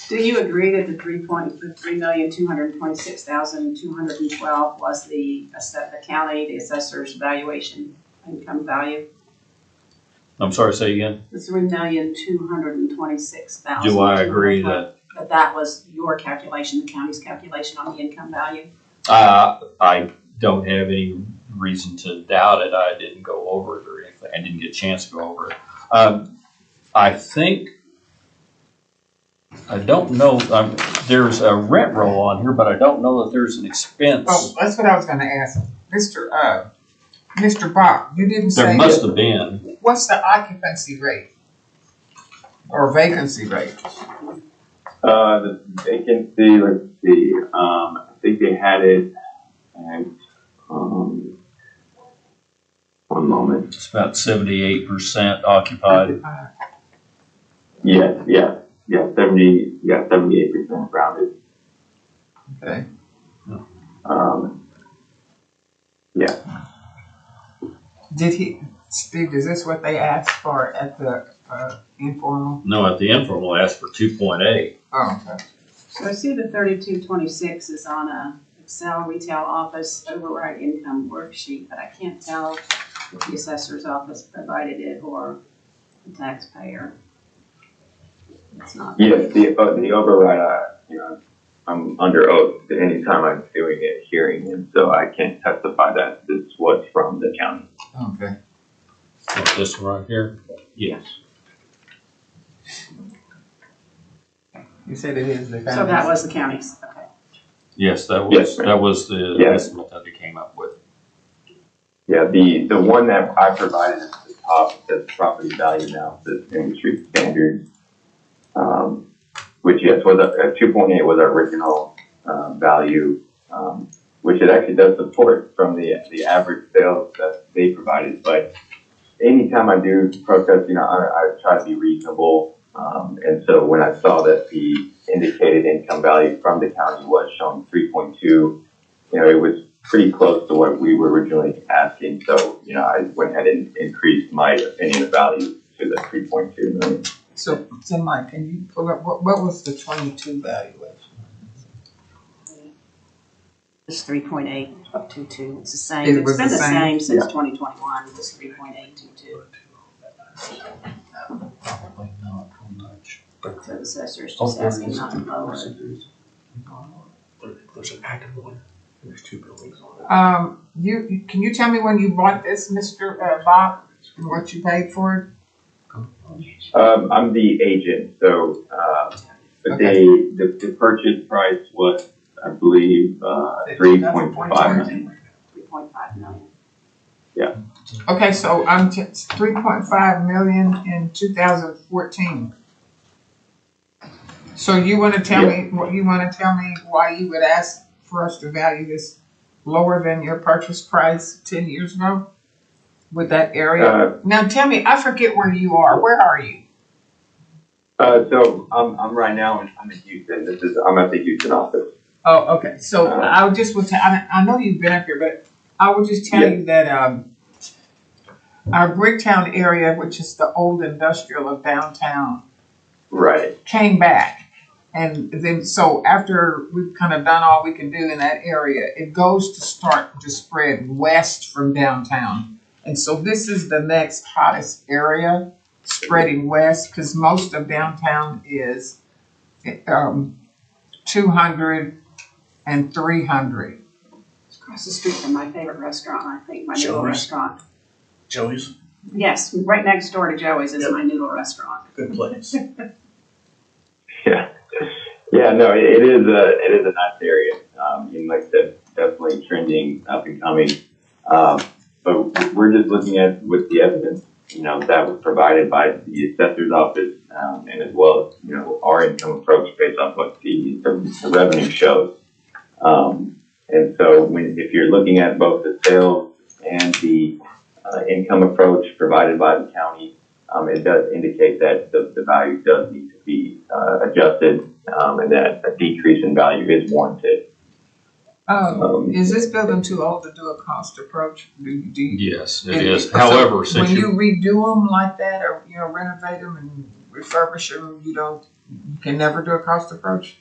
Do you agree that the $3,226,212 was the county, the assessor's valuation income value? I'm sorry, say again? The $3,226,000. Do I agree that? That was your calculation, the county's calculation on the income value? I don't have any reason to doubt it. I didn't go over it or anything. I didn't get a chance to go over it. I think, I don't know, there's a rent roll on here, but I don't know that there's an expense. Oh, that's what I was gonna ask. Mr. Bach, you didn't say. There must have been. What's the occupancy rate? Or vacancy rate? The vacancy, let's see, I think they had it at, one moment. It's about 78% occupied. Yes, 78% rounded. Okay. Yeah. Steve, is this what they asked for at the informal? No, at the informal, I asked for 2.8. Oh, okay. So I see the 3226 is on a Excel retail office override income worksheet, but I can't tell if the assessor's office provided it or the taxpayer. It's not. Yes, the override, I'm under oath anytime I'm doing a hearing, and so I can't testify that this was from the county. Okay. This one right here? Yes. You said it is the county. So that was the county's, okay. Yes, that was, Yes, ma'am. that was the Yes. estimate that they came up with. Yeah, the one that I provided at the top says property value analysis industry standard, which yes, was a 2.8 was our original value, which it actually does support from the average sales that they provided. But anytime I do protest, I try to be reasonable. And so when I saw that the indicated income value from the county was showing 3.2, it was pretty close to what we were originally asking. So, I went ahead and increased my opinion of value to the 3.2 million. So Mike, can you pull up, what was the 22 valuation? It's 3.822. It's the same. It It's was been the the same? same since 2021. It was 3.822. Probably not much. So the assessor's just asking not to lower it. There's an active one. There's two buildings on it. Can you tell me when you bought this, Mr. Bob, and what you paid for it? I'm the agent, so, but Okay. the purchase price was, I believe, 3.5 million. 3.5 million. Okay, so I'm just 3.5 million in 2014. So you want to tell me why you would ask for us to value this lower than your purchase price 10 years ago with that area? Now tell me, I forget where you are. Where are you? So I'm right now, I'm in Houston. I'm at the Houston office. Oh, okay. So I would just I know you've been up here, but I would just tell you that our Bricktown area, which is the old industrial of downtown, Right. came back. And then, so after we've kind of done all we can do in that area, it goes to start to spread west from downtown. And so this is the next hottest area, spreading west, because most of downtown is 200 and 300. It's across the street from my favorite restaurant, I think, my noodle Joey's. restaurant. Joey's, Yes, right next door to Joey's is Yep. my noodle restaurant. good place. Yeah. Yeah, no, it is a nice area. And like I said, definitely trending up and coming. But we're just looking at with the evidence, that was provided by the assessor's office, and as well as, our income approach based off what the revenue shows. And so if you're looking at both the sales and the income approach provided by the county, it does indicate that the value does need to be adjusted, and that a decrease in value is warranted. Is this building too old to do a cost approach? Do you, Yes, it is. However, when since you redo them like that, or renovate them and refurbish them, you can never do a cost approach.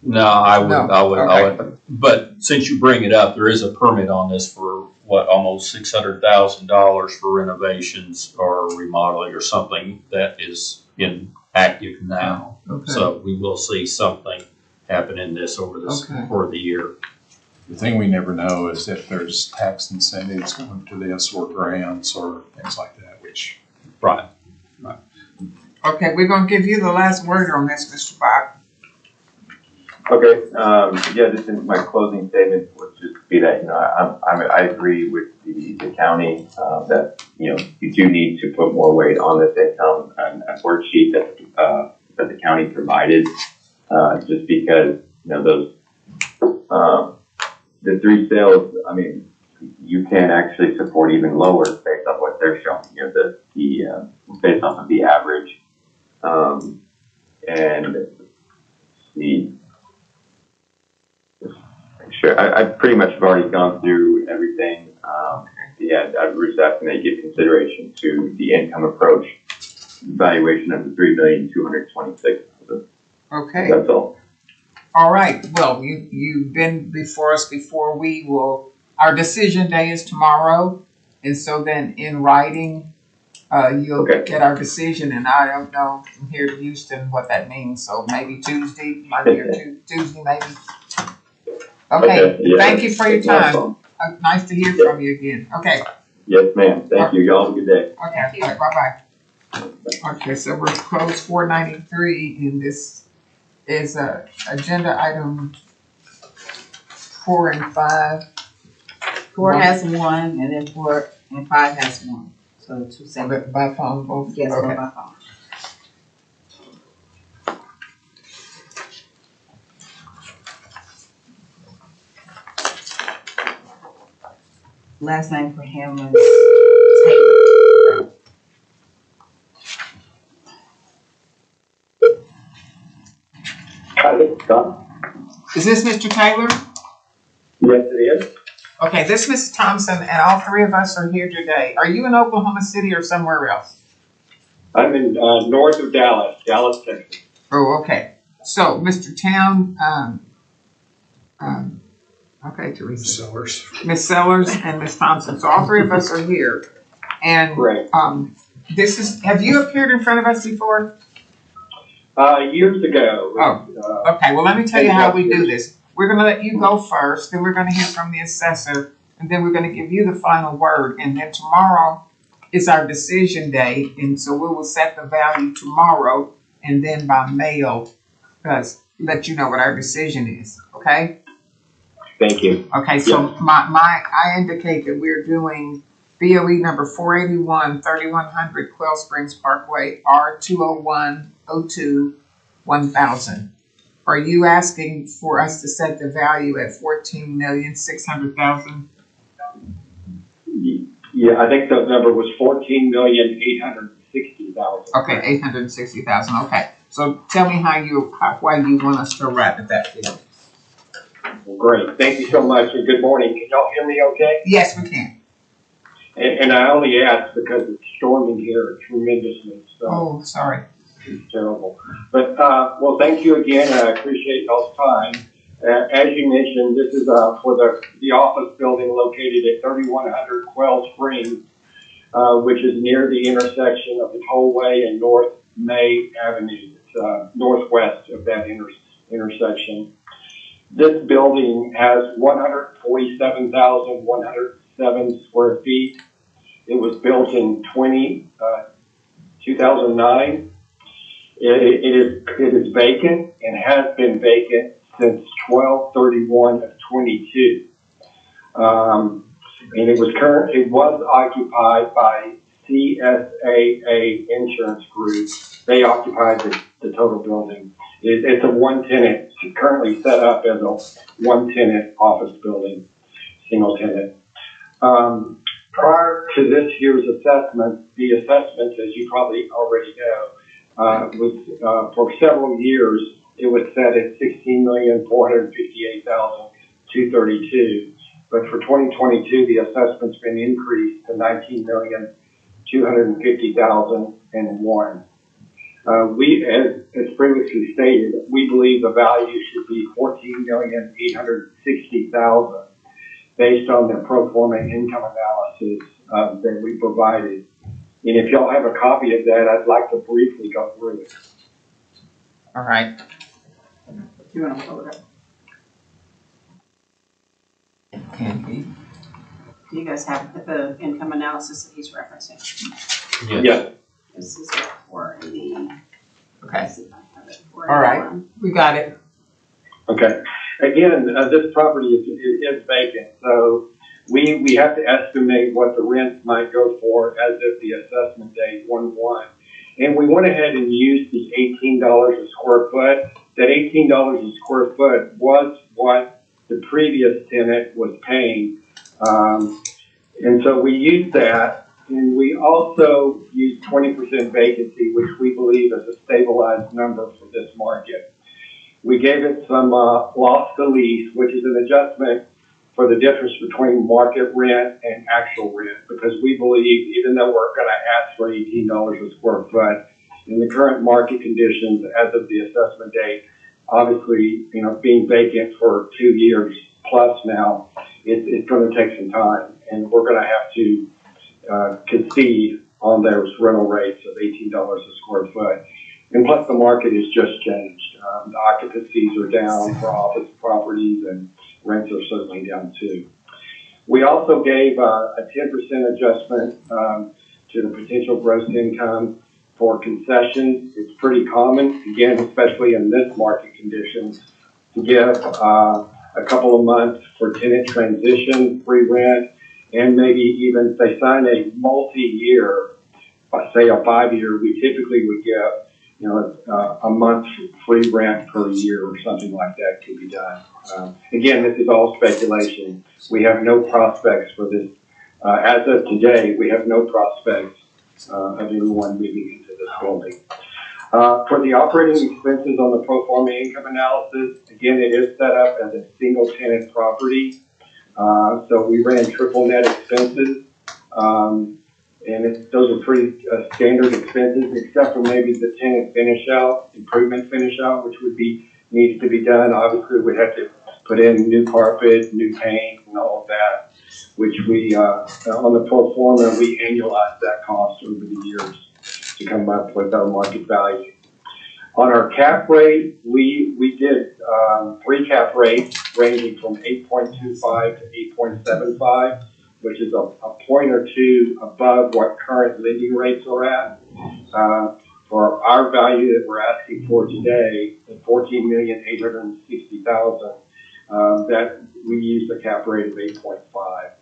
No, I would, No, I would, okay. but since you bring it up, there is a permit on this for almost $600,000 for renovations or remodeling or something that is active now. Okay. So we will see something happen in this over the year. The thing we never know is if there's tax incentives going to this or grants or things like that, which. Right. Okay, we're gonna give you the last word on this, Mr. Bob. Okay, yeah, just in my closing statement would just be that, I agree with the county, that, you do need to put more weight on this income and worksheet that the county provided, just because, those, the three sales, I mean, you can actually support even lower based off what they're showing, based off of the average, and sure, I pretty much have already gone through everything. Yeah, I was just asking that you give consideration to the income approach valuation of the $3,226,000. Okay. That's all. All right. Well, you've been before us before. Our decision day is tomorrow, and so then in writing, you'll get our decision. And I don't know from here to Houston what that means. So maybe Tuesday, Monday or Tuesday, maybe. Okay. Yeah, thank you for your that's time. Nice to hear from you again. Okay. Yes, ma'am. Thank you. Y'all have a good day. Okay. All right, bye-bye. Okay, so we're closed 493, and this is agenda item 4 and 5. 4 has 1, and then 4 and 5 has 1. So 2 separate. By phone, both? Yes, Okay. one by phone. Last name for him is Taylor. Is this Mr. Taylor? Yes, it is. Okay, this is Mrs. Thompson, and all three of us are here today. Are you in Oklahoma City or somewhere else? I'm in north of Dallas, Texas. Oh, okay. So, Mr. Town, okay, Teresa. Sellers. Miss Sellers and Miss Thompson. So all three of us are here. And Right. have you appeared in front of us before? Years ago. Oh. Okay, well, let me tell you how we do this. We're gonna let you go first, then we're gonna hear from the assessor, and then we're gonna give you the final word. And then tomorrow is our decision day, and so we will set the value tomorrow, and then by mail, let you know what our decision is, okay? Thank you. Okay, so I indicate that we're doing BOE number 481, 3100 Quail Springs Parkway, R20102 1000. Are you asking for us to set the value at $14,600,000? Yeah, I think the number was $14,860,000. Okay, 860,000. Okay, so tell me why you want us to wrap at that figure. Well, great. Thank you so much, and good morning. Can y'all hear me okay? Yes, we can. And I only asked because it's storming here tremendously. So Oh, sorry. It's terrible. But, well, thank you again. I appreciate y'all's time. As you mentioned, this is for the office building located at 3100 Quail Springs, which is near the intersection of the Tollway and North May Avenue. It's northwest of that intersection. This building has 147,107 square feet. It was built in 2009. It is vacant and has been vacant since 12/31 of 22. And it was occupied by CSAA Insurance Group. They occupied the total building. It's a one-tenant, currently set up as a one-tenant office building, single tenant. Prior to this year's assessment, the assessment, as you probably already know, was for several years, it was set at $16,458,232. But for 2022, the assessment's been increased to $19,250,001. We, as previously stated, we believe the value should be $14,860,000 based on the pro forma income analysis that we provided. And if y'all have a copy of that, I'd like to briefly go through it. All right. You want to pull it up? Do you guys have the income analysis that he's referencing? Yes. This is for the. Okay. All right. We got it. Okay. Again, this property is vacant, so we have to estimate what the rents might go for as of the assessment date 1/1. And we went ahead and used the $18 a square foot. That $18 a square foot was what the previous tenant was paying. And so we used that, and we also used 20% vacancy, which we believe is a stabilized number for this market. We gave it some loss to lease, which is an adjustment for the difference between market rent and actual rent, because we believe, even though we're going to ask for $18 a square foot, in the current market conditions as of the assessment date, obviously, being vacant for 2 years plus now, it's going to take some time, and we're going to have to concede on those rental rates of $18 a square foot. And plus, the market has just changed. The occupancies are down for office properties, and rents are certainly down too. We also gave a 10% adjustment to the potential gross income for concessions. It's pretty common, again, especially in this market conditions, to give a couple of months for tenant transition, free rent, and maybe even if they sign a multi-year, say a 5-year, we typically would give a month free rent per year or something like that could be done. Again, this is all speculation. We have no prospects for this. As of today, we have no prospects of anyone moving into this building. For the operating expenses on the pro forma income analysis, again, it is set up as a single tenant property. So we ran triple net expenses. And those are pretty standard expenses, except for maybe the tenant finish out, improvement finish out, which would be needs to be done. Obviously, we'd have to put in new carpet, new paint, and all of that, which we, on the pro forma, we annualized that cost over the years to come up with our market value. On our cap rate, we did 3 cap rates ranging from 8.25 to 8.75. which is a point or two above what current lending rates are at. For our value that we're asking for today, the $14,860,000, that we used a cap rate of 8.5.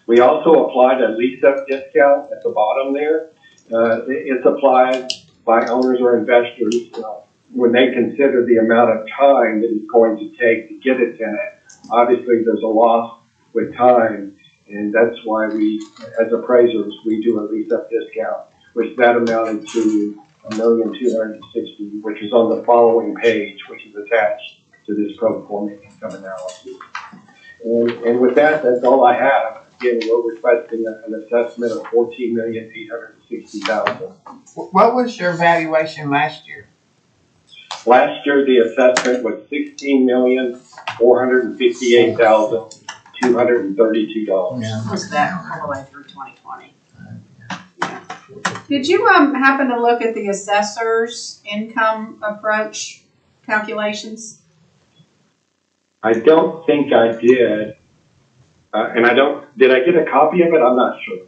We also applied a lease-up discount at the bottom there. It's applied by owners or investors when they consider the amount of time that it's going to take to get a tenant. Obviously, there's a loss with time. And that's why we, as appraisers, we do a lease-up discount, which that amounted to $1,260,000, which is on the following page, which is attached to this pro forma income analysis. And with that, that's all I have. again, we're requesting an assessment of $14,860,000. What was your valuation last year? Last year, the assessment was $16,458,232. Was that all the way through 2020? Yeah. Did you happen to look at the assessor's income approach calculations? I don't think I did. And did I get a copy of it? I'm not sure.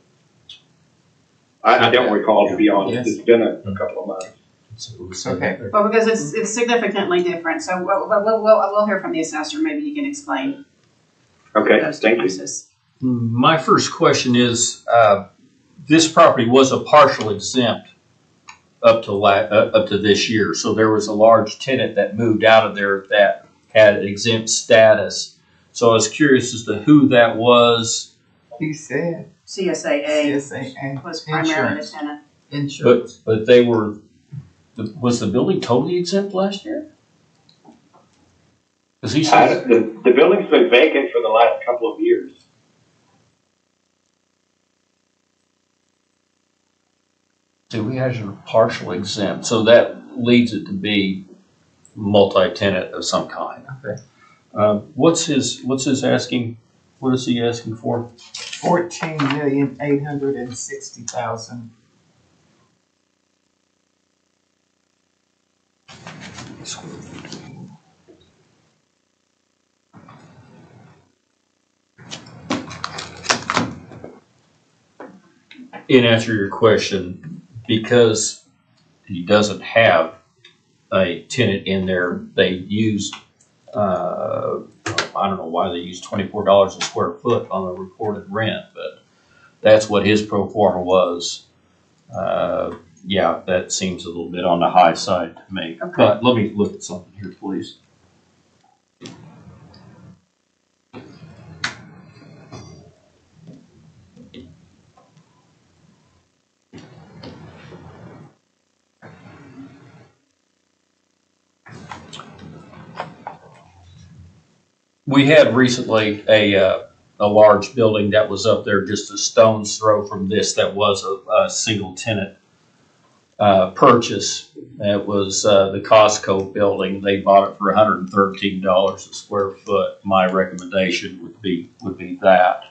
I don't recall, to be honest. It's been a couple of months. Okay. Well, because it's significantly different, so we'll hear from the assessor, maybe he can explain Okay, those thank you. differences. My first question is, this property was a partial exempt up to this year. So there was a large tenant that moved out of there that had exempt status. So I was curious as to who that was. He said CSAA CSAA was primarily the tenant. insurance. But they were, was the building totally exempt last year? Because he said, The building's been vacant for the last couple of years. we had a partial exempt, so that leads it to be multi-tenant of some kind. Okay. What's his asking? What is he asking for? $14,860,000. In answer to your question, because he doesn't have a tenant in there, they used, I don't know why they used $24 a square foot on the reported rent, but that's what his pro forma was. Yeah, that seems a little bit on the high side to me. Okay. But let me look at something here, please. We had recently a large building that was up there just a stone's throw from this that was a single tenant purchase. It was the Costco building. They bought it for $113 a square foot. My recommendation would be that.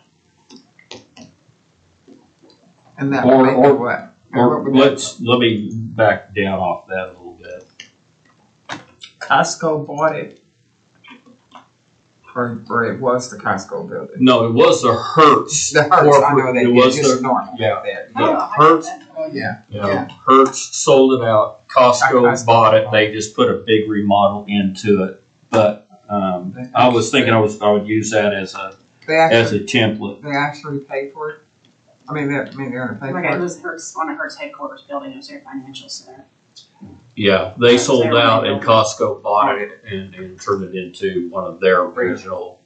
And that Or- would make or- it what? Or What would that- let me back down off that a little bit. Costco bought it. Or it was the Costco building. No, it was the Hertz. The Hertz, I know corporate- that, it yeah, was just the- normal. yeah. There. The Oh, Hertz. Oh, yeah. You know, Yeah. Hertz sold it out. Costco Costco bought it. bought They just put a big remodel into it. But I was thinking I would use that as a They actually, template. they actually paid for it. they're gonna pay for Okay, it it. was one of Hertz headquarters building, it was their financial center. Yeah, they sold Their out main and building. Costco bought it and turned it into one of their regional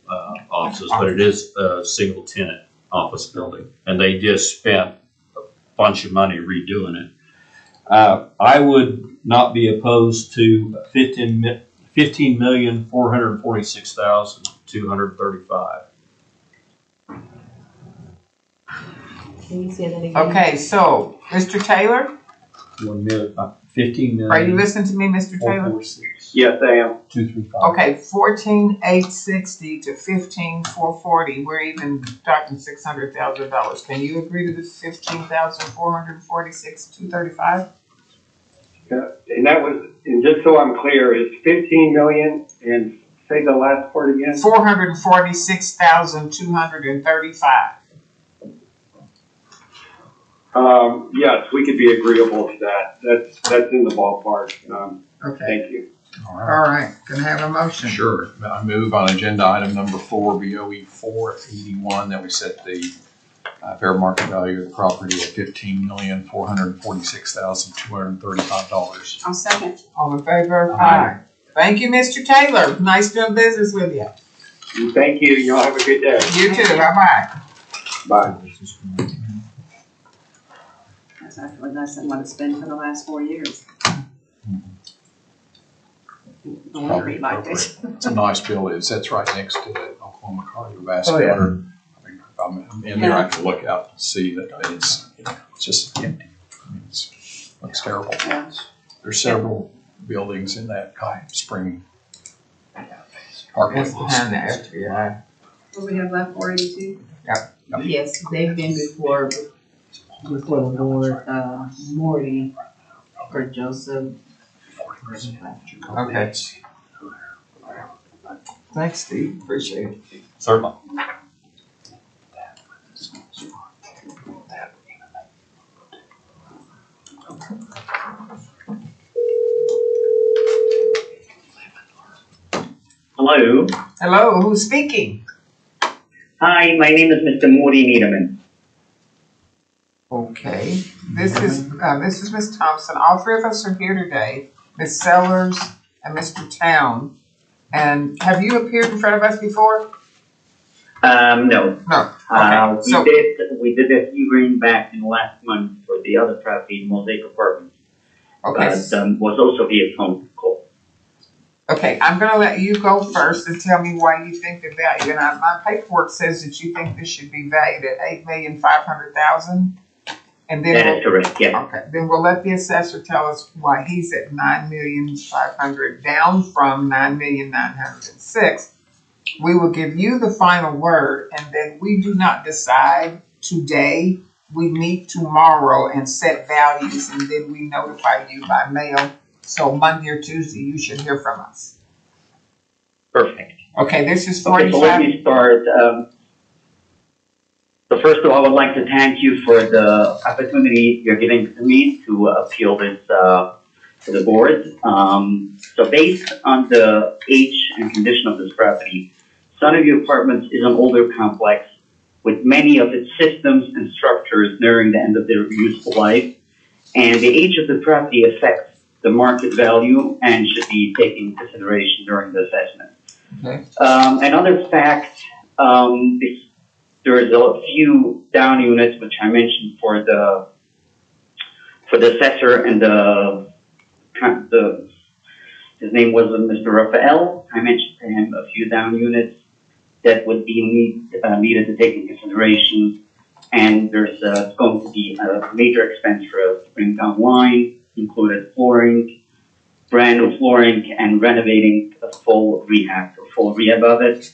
offices. But it is a single tenant office building, and they just spent a bunch of money redoing it. I would not be opposed to $15,446,235. Can you say that again? Okay, so, Mr. Taylor, 15 million. are you listening to me, Mr. Taylor? 446. Yes, I am. 235. Okay, 14,860 to 15,440, we're even talking $600,000. Can you agree to the 15,446,235? And that was, and just so I'm clear, is 15 million, and say the last part again? 446,235. Yes, we could be agreeable to that. That's in the ballpark. Okay, Thank you. All all right. right, can I have a motion? Sure. I move on agenda item number 4, BOE 481, that we set the fair market value of the property at $15,446,235. I'll second. All in favor? Aye. Thank you, Mr. Taylor, nice doing business with you. Thank you. Y'all have a good day. You too, bye-bye. Bye. That's actually less than what it's been for the last 4 years. The lottery liked it. It's a nice building. It sits right next to the Oklahoma cardiovascular. Oh, yeah. I mean, if I in there, I can look out and see that it's just empty. I mean, looks terrible. Yeah. There's several buildings in that spring parkway. It's behind the FBI. What we have left, 482? Yes, they've been before the board, Morty or Joseph. Okay. Thanks, Steve. Appreciate it. Certainly. Hello. Hello, who's speaking? Hi, my name is Mr. Morty Niederman. Okay, this is Ms. Thompson. All three of us are here today, Ms. Sellers and Mr. Town. And have you appeared in front of us before? No. No. Okay. We did a hearing back in last month for the other property, Mosaic Apartments. Okay. But was also via phone call. Okay, I'm gonna let you go first and tell me why you think the value, and my paperwork says that you think this should be valued at $8,500,000. And then That is correct, yeah. okay, then we'll let the assessor tell us why he's at $9,500,000, down from $9,906,000. We will give you the final word, and then we do not decide today. We meet tomorrow and set values, and then we notify you by mail. So Monday or Tuesday, you should hear from us. Perfect. Okay, this is Okay, 45. so let me start. So first of all, I would like to thank you for the opportunity you're giving to me to appeal this to the board. So based on the age and condition of this property, Sunnyview Apartments is an older complex with many of its systems and structures nearing the end of their useful life. And the age of the property affects the market value and should be taken into consideration during the assessment. Okay. Another fact, there is a few down units which I mentioned for the assessor and his name was Mr. Raphael. I mentioned to him a few down units that would be needed to take into consideration, and there's going to be a major expense for us to bring down line, included flooring, brand new flooring, and renovating a full rehab of it.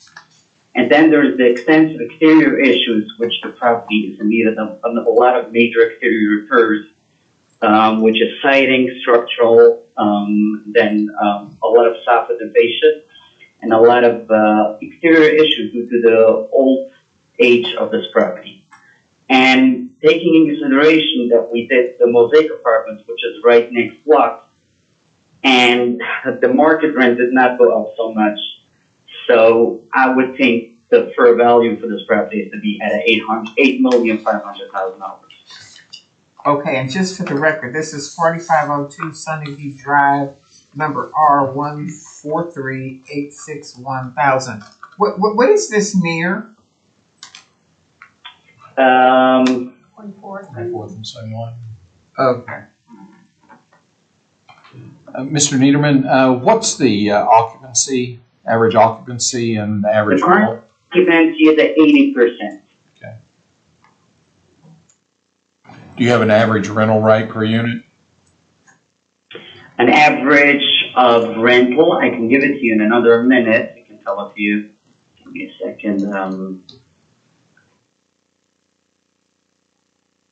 And then there's the extensive exterior issues, which the property is in need of a lot of major exterior repairs, which is siding, structural, then a lot of soffit and fascia, and a lot of exterior issues due to the old age of this property. And taking into consideration that we did the Mosaic Apartments, which is right next block, and the market rent did not go up so much. So I would think the fair value for this property is to be at $8,500,000. Okay, and just for the record, this is 4502 Sunnyview Drive, number R143861000. What is this near? 24th. Fourth and same line. Okay. Mr. Niederman, what's the occupancy, average occupancy and average The rental? occupancy is at 80%. Okay. Do you have an average rental rate per unit? An average of rental, I can give it to you in another minute. I can tell it to you. Give me a second.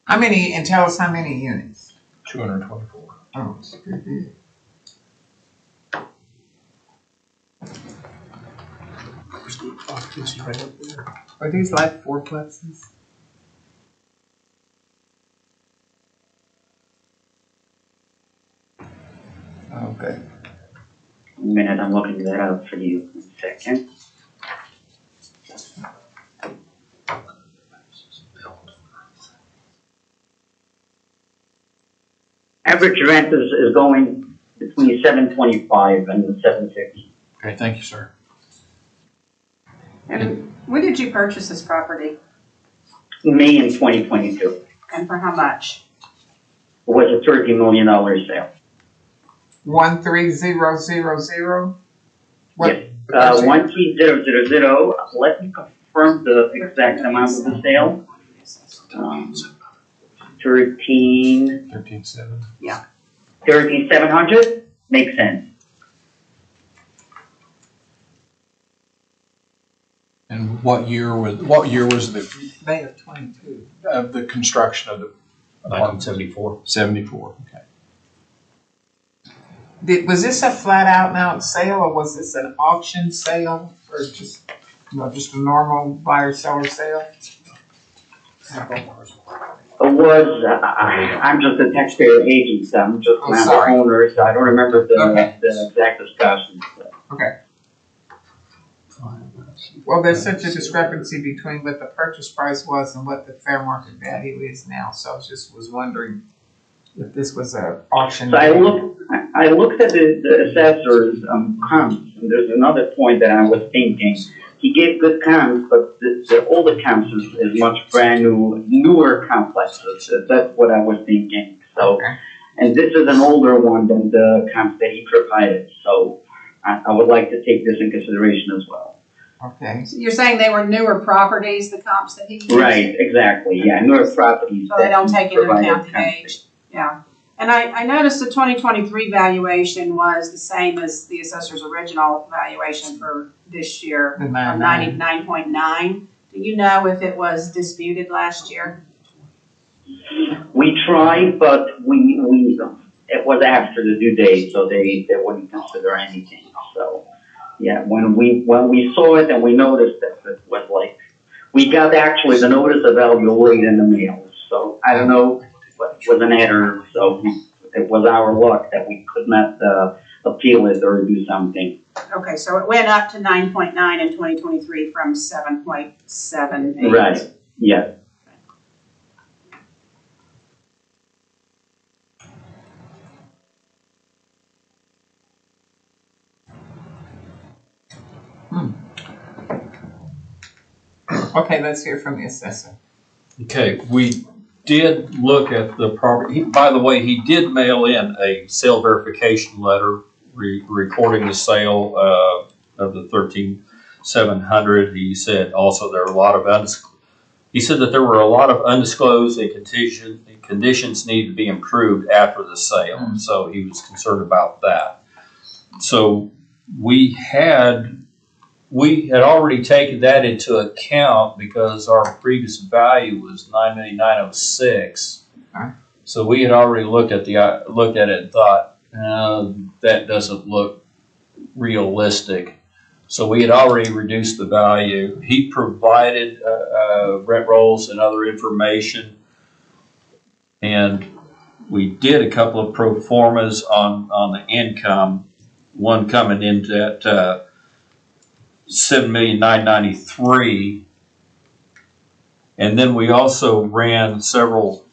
How many, and tell us how many units? 224. Oh, it's pretty big. Right up there. Are these like fourplexes? Okay. A minute, I'm looking that up for you in a second. Average rent is going between $725 and $750. Okay, thank you, sir. And when did you purchase this property? May in 2022. And for how much? It was a $30 million sale. 13000? What? Yes. 13000. Let me confirm the exact amount of the sale. 13,700 makes sense. And what year was the, May of 22. of the construction of the apartment? 1974. 74, okay. Was this a flat out and out sale, or was this an auction sale, or just, just a normal buyer seller sale? I'm just a taxpayer agent, so I'm just not the sorry. owner, so I don't remember the Okay. exact discussion. Okay. Well, there's such a discrepancy between what the purchase price was and what the fair market value is now, so I just was wondering if this was a auction. So I looked at the assessor's comps, and there's another point that I was thinking. He gave good comps, but the older comps is much brand new, newer complexes. That's what I was thinking. So, Okay. and this is an older one than the comps that he provided. So I would like to take this in consideration as well. Okay. So you're saying they were newer properties, the comps that he used? Right, exactly. Yeah, newer properties. So they don't take into provided account the comps. age? Yeah. And I noticed the 2023 valuation was the same as the assessor's original valuation for this year, The 99.9. Do you know if it was disputed last year? We tried, but it was after the due date, so they wouldn't consider anything. So, yeah, when we saw it and we noticed that it was like, we got actually the notice of value late in the mail. So I don't know, but it was an error. So it was our luck that we could not appeal it or do something. Okay, so it went up to 9.9 in 2023 from 7.78. Right. Yeah. Okay, let's hear from the assessor. Okay, we did look at the property. By the way, he did mail in a sale verification letter recording the sale of the 13,700. He said also there were a lot of he said that there were a lot of undisclosed and conditions need to be improved after the sale. So he was concerned about that. So we had already taken that into account because our previous value was $9,906,000. Okay. So we had already looked at it and thought that doesn't look realistic. So we had already reduced the value. He provided rent rolls and other information, and we did a couple of pro formas on the income. One coming in at $7,993,000, and then we also ran several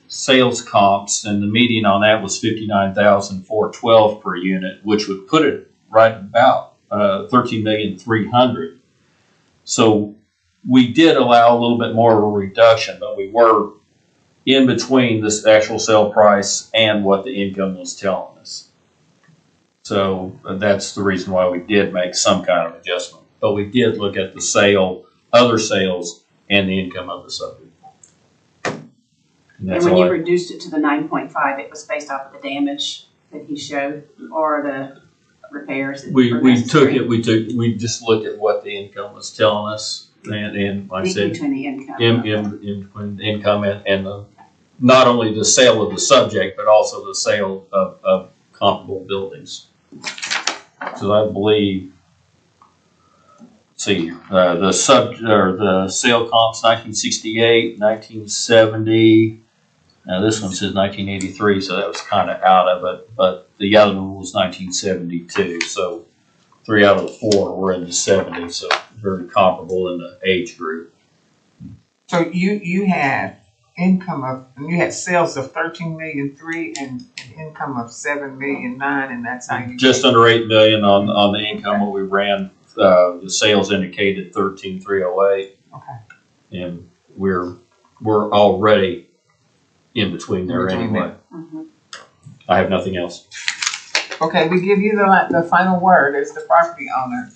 sales comps, and the median on that was $59,412 per unit, which would put it right about $13,300,000. So we did allow a little bit more of a reduction, but we were in between this actual sale price and what the income was telling us. So that's the reason why we did make some kind of adjustment. But we did look at the sale, other sales, and the income of the subject. And when you reduced it to the 9.5, it was based off of the damage that he showed or the repairs that were necessary? We just looked at what the income was telling us, and like I said, between the income. In income and not only the sale of the subject, but also the sale of comparable buildings. So I believe, the sale comps 1968, 1970. Now this one says 1983, so that was kind of out of it. But the other one was 1972. So 3 out of the 4 were in the 70s, so very comparable in the age group. So you had sales of 13,300,000 and an income of 7,900,000, and that's how you just under 8 million on the income. What we ran, the sales indicated 13,308. Okay. And we're already in between there anyway. Mm-hmm. I have nothing else. Okay, we give you the final word as the property owner.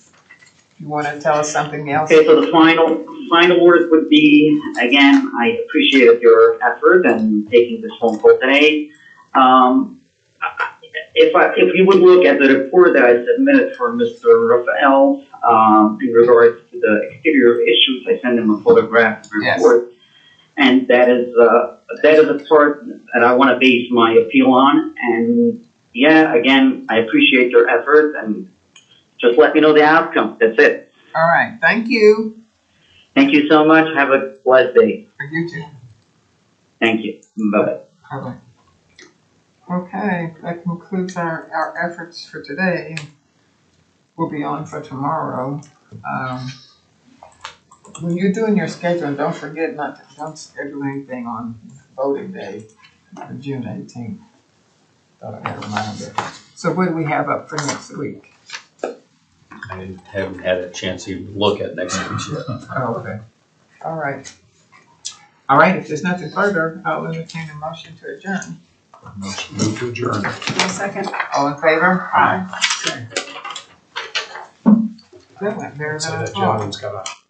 You wanna tell us something else? Okay, so the final words would be, again, I appreciated your effort and taking this phone call today. If you would look at the report that I submitted for Mr. Raphael, in regards to the exterior issues, I sent him a photograph report. And that is a part that I want to base my appeal on. And yeah, again, I appreciate your effort, and just let me know the outcome. That's it. All right, thank you. Thank you so much. Have a blessed day. For you too. Thank you. Bye-bye. All right. Okay, that concludes our efforts for today. We'll be on for tomorrow. When you're doing your schedule, don't forget don't schedule anything on voting day, June 18th. Thought I had a reminder. So what do we have up for next week? I haven't had a chance to even look at next week's yet. Oh, okay. All right. All right, if there's nothing further, I'll entertain a motion to adjourn. Move to adjourn. One second. All in favor? Aye. That went better than So I that thought. gentleman's got a